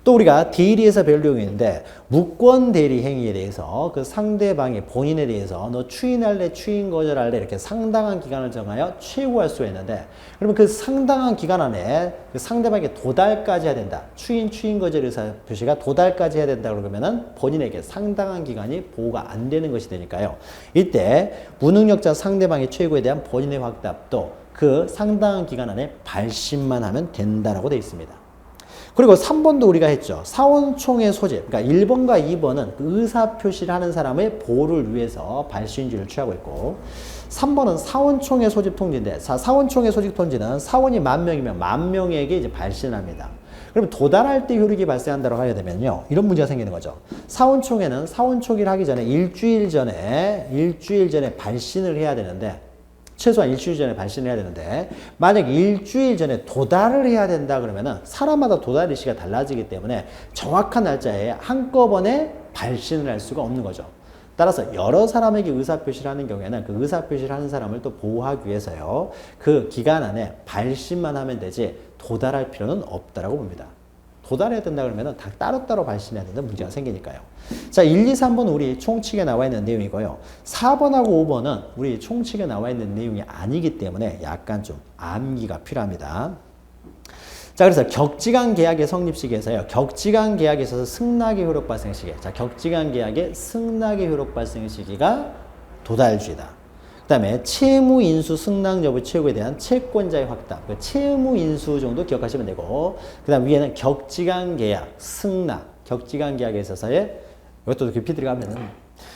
또 우리가 대리에서 배울 내용이 있는데 무권 대리 행위에 대해서 그 상대방이 본인에 대해서 너 추인할래 추인 거절할래 이렇게 상당한 기간을 정하여 최고할 수가 있는데 그러면 그 상당한 기간 안에 그 상대방에게 도달까지 해야 된다. 추인 거절 의사 표시가 도달까지 해야 된다 그러면은 본인에게 상당한 기간이 보호가 안 되는 것이 되니까요. 이때 무능력자 상대방의 최고에 대한 본인의 확답도 그 상당한 기간 안에 발신만 하면 된다라고 되어 있습니다. 그리고 3번도 우리가 했죠. 사원총회 소집. 그러니까 1번과 2번은 그 의사표시를 하는 사람의 보호를 위해서 발신주의를 취하고 있고 3번은 사원총회 소집 통지인데 사원총회 소집 통지는 사원이 10,000명이면 10,000명에게 이제 발신합니다. 그러면 도달할 때 효력이 발생한다고 하게 되면요. 이런 문제가 생기는 거죠. 사원총회는 사원총회를 하기 전에 일주일 전에 발신을 해야 되는데 최소한 일주일 전에 발신을 해야 되는데 만약 일주일 전에 도달을 해야 된다 그러면은 사람마다 도달 일시가 달라지기 때문에 정확한 날짜에 한꺼번에 발신을 할 수가 없는 거죠. 따라서 여러 사람에게 의사표시를 하는 경우에는 그 의사표시를 하는 사람을 또 보호하기 위해서요. 그 기간 안에 발신만 하면 되지 도달할 필요는 없다라고 봅니다. 도달해야 된다 그러면 다 따로따로 발신해야 된다는 문제가 생기니까요. 자, 1, 2, 3번은 우리 총칙에 나와 있는 내용이고요. 4번하고 5번은 우리 총칙에 나와 있는 내용이 아니기 때문에 약간 좀 암기가 필요합니다. 자, 그래서 격지간 계약의 성립 시기에서요. 격지간 계약에 있어서 승낙의 효력 발생 시기. 자, 격지간 계약의 승낙의 효력 발생 시기가 도달주의다. 그 다음에 채무 인수 승낙 여부 최고에 대한 채권자의 확답. 그 채무 인수 정도 기억하시면 되고, 그 다음 위에는 격지간 계약, 승낙, 격지간 계약에 있어서의 이것도 깊이 들어가면은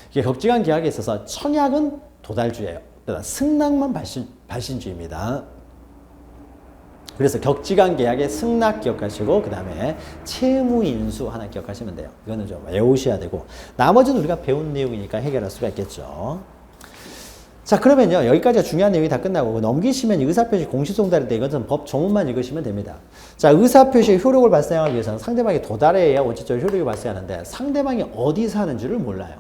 이게 격지간 계약에 있어서 청약은 도달주예요. 승낙만 발신주의입니다. 그래서 격지간 계약의 승낙 기억하시고 그 다음에 채무 인수 하나 기억하시면 돼요. 이거는 좀 외우셔야 되고 나머지는 우리가 배운 내용이니까 해결할 수가 있겠죠. 자, 그러면요 여기까지가 중요한 내용이 다 끝나고 넘기시면 의사표시 공시송달인데 이것은 법 조문만 읽으시면 됩니다. 자, 의사표시의 효력을 발생하기 위해서는 상대방이 도달해야 원칙적으로 효력이 발생하는데 상대방이 어디 사는지를 몰라요.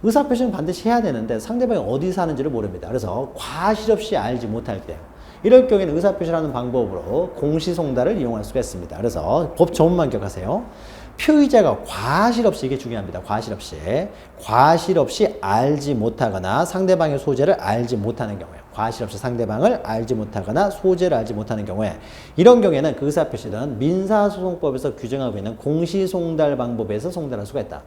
의사표시는 반드시 해야 되는데 상대방이 어디 사는지를 모릅니다. 그래서 과실 없이 알지 못할 때 이럴 경우에는 의사표시를 하는 방법으로 공시송달을 이용할 수가 있습니다. 그래서 법 조문만 기억하세요. 표의자가 과실 없이, 이게 중요합니다. 과실 없이 알지 못하거나 상대방의 소재를 알지 못하는 경우에, 과실 없이 상대방을 알지 못하거나 소재를 알지 못하는 경우에, 이런 경우에는 그 의사표시는 민사소송법에서 규정하고 있는 공시송달 방법에서 송달할 수가 있다.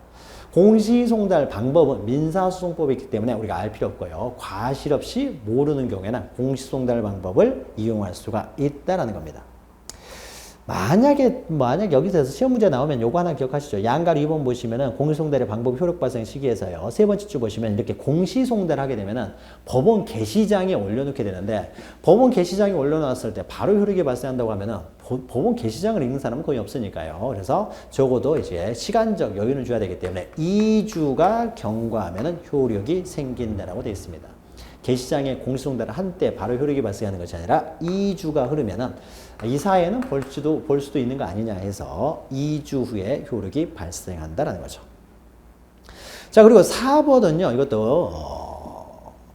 공시송달 방법은 민사소송법이 있기 때문에 우리가 알 필요 없고요. 과실 없이 모르는 경우에는 공시송달 방법을 이용할 수가 있다는 겁니다. 만약 여기서 시험 문제 나오면 요거 하나 기억하시죠. 양가로 2번 보시면은 공시송달의 방법 효력 발생 시기에서요. 세 번째 줄 보시면 이렇게 공시송달 하게 되면은 법원 게시장에 올려놓게 되는데 법원 게시장에 올려놨을 때 바로 효력이 발생한다고 하면은 법원 게시장을 읽는 사람은 거의 없으니까요. 그래서 적어도 이제 시간적 여유는 줘야 되기 때문에 2주가 경과하면은 효력이 생긴다라고 되어 있습니다. 게시장에 공시송달을 한때 바로 효력이 발생하는 것이 아니라 2주가 흐르면은 이 사이에는 볼 수도 있는 거 아니냐 해서 2주 후에 효력이 발생한다라는 거죠. 자, 그리고 4번은요, 이것도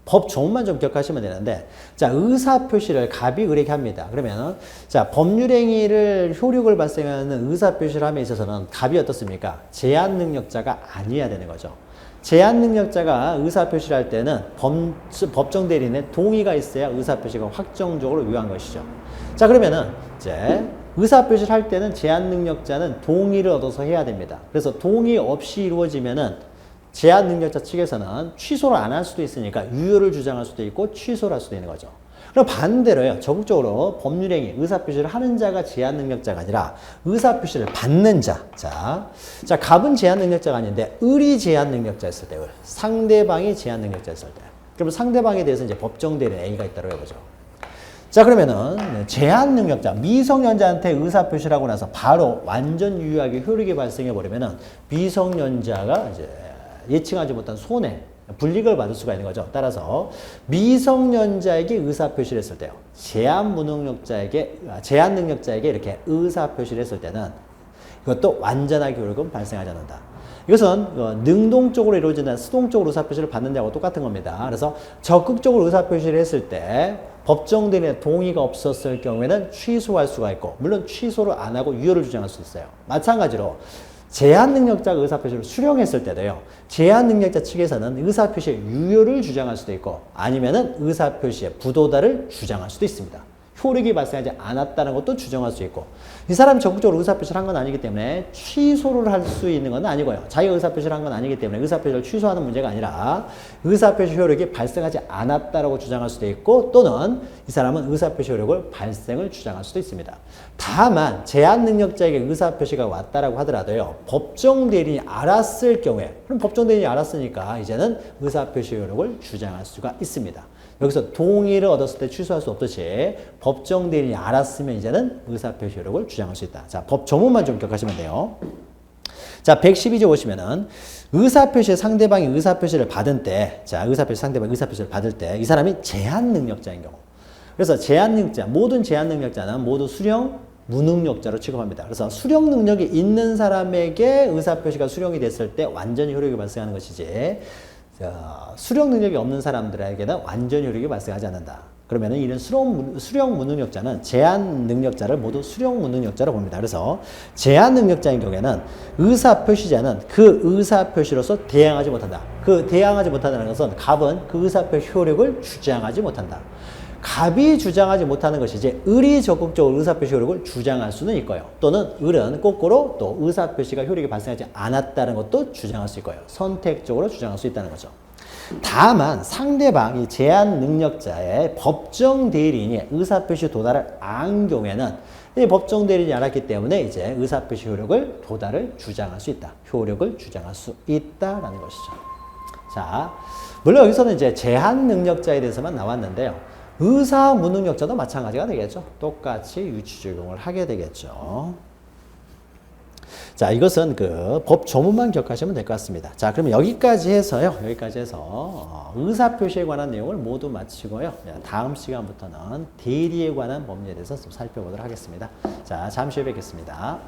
법 조문만 좀 기억하시면 되는데, 자, 의사표시를 갑이 의뢰게 합니다. 그러면, 자, 법률행위를 효력을 발생하는 의사표시를 함에 있어서는 갑이 어떻습니까? 제한 능력자가 아니어야 되는 거죠. 제한 능력자가 의사표시를 할 때는 법정 대리인의 동의가 있어야 의사표시가 확정적으로 유효한 것이죠. 자, 그러면은 이제 의사표시를 할 때는 제한 능력자는 동의를 얻어서 해야 됩니다. 그래서 동의 없이 이루어지면은 제한 능력자 측에서는 취소를 안 할 수도 있으니까 유효를 주장할 수도 있고 취소를 할 수도 있는 거죠. 그럼 반대로요. 적극적으로 법률행위, 의사표시를 하는 자가 제한 능력자가 아니라 의사표시를 받는 자. 자, 갑은 제한 능력자가 아닌데 을이 제한 능력자였을 때, 상대방이 제한 능력자였을 때. 그럼 상대방에 대해서 이제 법정 대리인 A가 있다고 해보죠. 자, 그러면은 제한 능력자, 미성년자한테 의사표시를 하고 나서 바로 완전 유효하게 효력이 발생해 버리면은 미성년자가 이제 예측하지 못한 손해, 불이익을 받을 수가 있는 거죠. 따라서 미성년자에게 의사표시를 했을 때요. 제한 능력자에게 이렇게 의사표시를 했을 때는 이것도 완전하게 효력은 발생하지 않는다. 이것은 능동적으로 이루어진다, 수동적으로 의사표시를 받는 데하고 똑같은 겁니다. 그래서 적극적으로 의사표시를 했을 때 법정 대리인의 동의가 없었을 경우에는 취소할 수가 있고, 물론 취소를 안 하고 유효를 주장할 수 있어요. 마찬가지로 제한 능력자가 의사표시를 수령했을 때도요. 제한 능력자 측에서는 의사표시의 유효를 주장할 수도 있고 아니면은 의사표시의 부도다를 주장할 수도 있습니다. 효력이 발생하지 않았다는 것도 주장할 수 있고 이 사람이 적극적으로 의사표시를 한 건 아니기 때문에 취소를 할 수 있는 건 아니고요. 자기가 의사표시를 한 건 아니기 때문에 의사표시를 취소하는 문제가 아니라 의사표시 효력이 발생하지 않았다라고 주장할 수도 있고 또는 이 사람은 의사표시 효력을 발생을 주장할 수도 있습니다. 다만 제한 능력자에게 의사표시가 왔다라고 하더라도요. 법정 대리인이 알았을 경우에 그럼 법정 대리인이 알았으니까 이제는 의사표시 효력을 주장할 수가 있습니다. 여기서 동의를 얻었을 때 취소할 수 없듯이 법정 대리인이 알았으면 이제는 의사표시 효력을 주장할 수 있다. 자, 법 조문만 좀 기억하시면 돼요. 자, 112조 보시면은 의사표시 상대방이 의사표시를 받은 때, 자, 상대방이 의사표시를 받을 때 이 사람이 제한 능력자인 경우. 그래서 제한 능력자, 모든 제한 능력자는 모두 수령 무능력자로 취급합니다. 그래서 수령 능력이 있는 사람에게 의사표시가 수령이 됐을 때 완전히 효력이 발생하는 것이지 수령 능력이 없는 사람들에게는 완전 효력이 발생하지 않는다. 그러면 이런 수령 무능력자는 제한 능력자를 모두 수령 무능력자로 봅니다. 그래서 제한 능력자인 경우에는 의사표시자는 그 의사표시로서 대항하지 못한다. 그 대항하지 못한다는 것은 갑은 그 의사표시 효력을 주장하지 못한다. 갑이 주장하지 못하는 것이지 을이 적극적으로 의사표시 효력을 주장할 수는 있고요. 또는 을은 거꾸로 또 의사표시가 효력이 발생하지 않았다는 것도 주장할 수 있고요. 선택적으로 주장할 수 있다는 거죠. 다만 상대방이 제한 능력자의 법정 대리인이 의사표시 도달을 안 경우에는 이 법정 대리인이 알았기 때문에 이제 의사표시 효력을 도달을 주장할 수 있다. 효력을 주장할 수 있다라는 것이죠. 자, 물론 여기서는 이제 제한 능력자에 대해서만 나왔는데요. 의사 무능력자도 마찬가지가 되겠죠. 똑같이 유치 적용을 하게 되겠죠. 자, 이것은 그 법 조문만 기억하시면 될 것 같습니다. 자, 그러면 여기까지 해서요. 여기까지 해서 의사표시에 관한 내용을 모두 마치고요. 다음 시간부터는 대리에 관한 법률에 대해서 좀 살펴보도록 하겠습니다. 자, 잠시 후에 뵙겠습니다.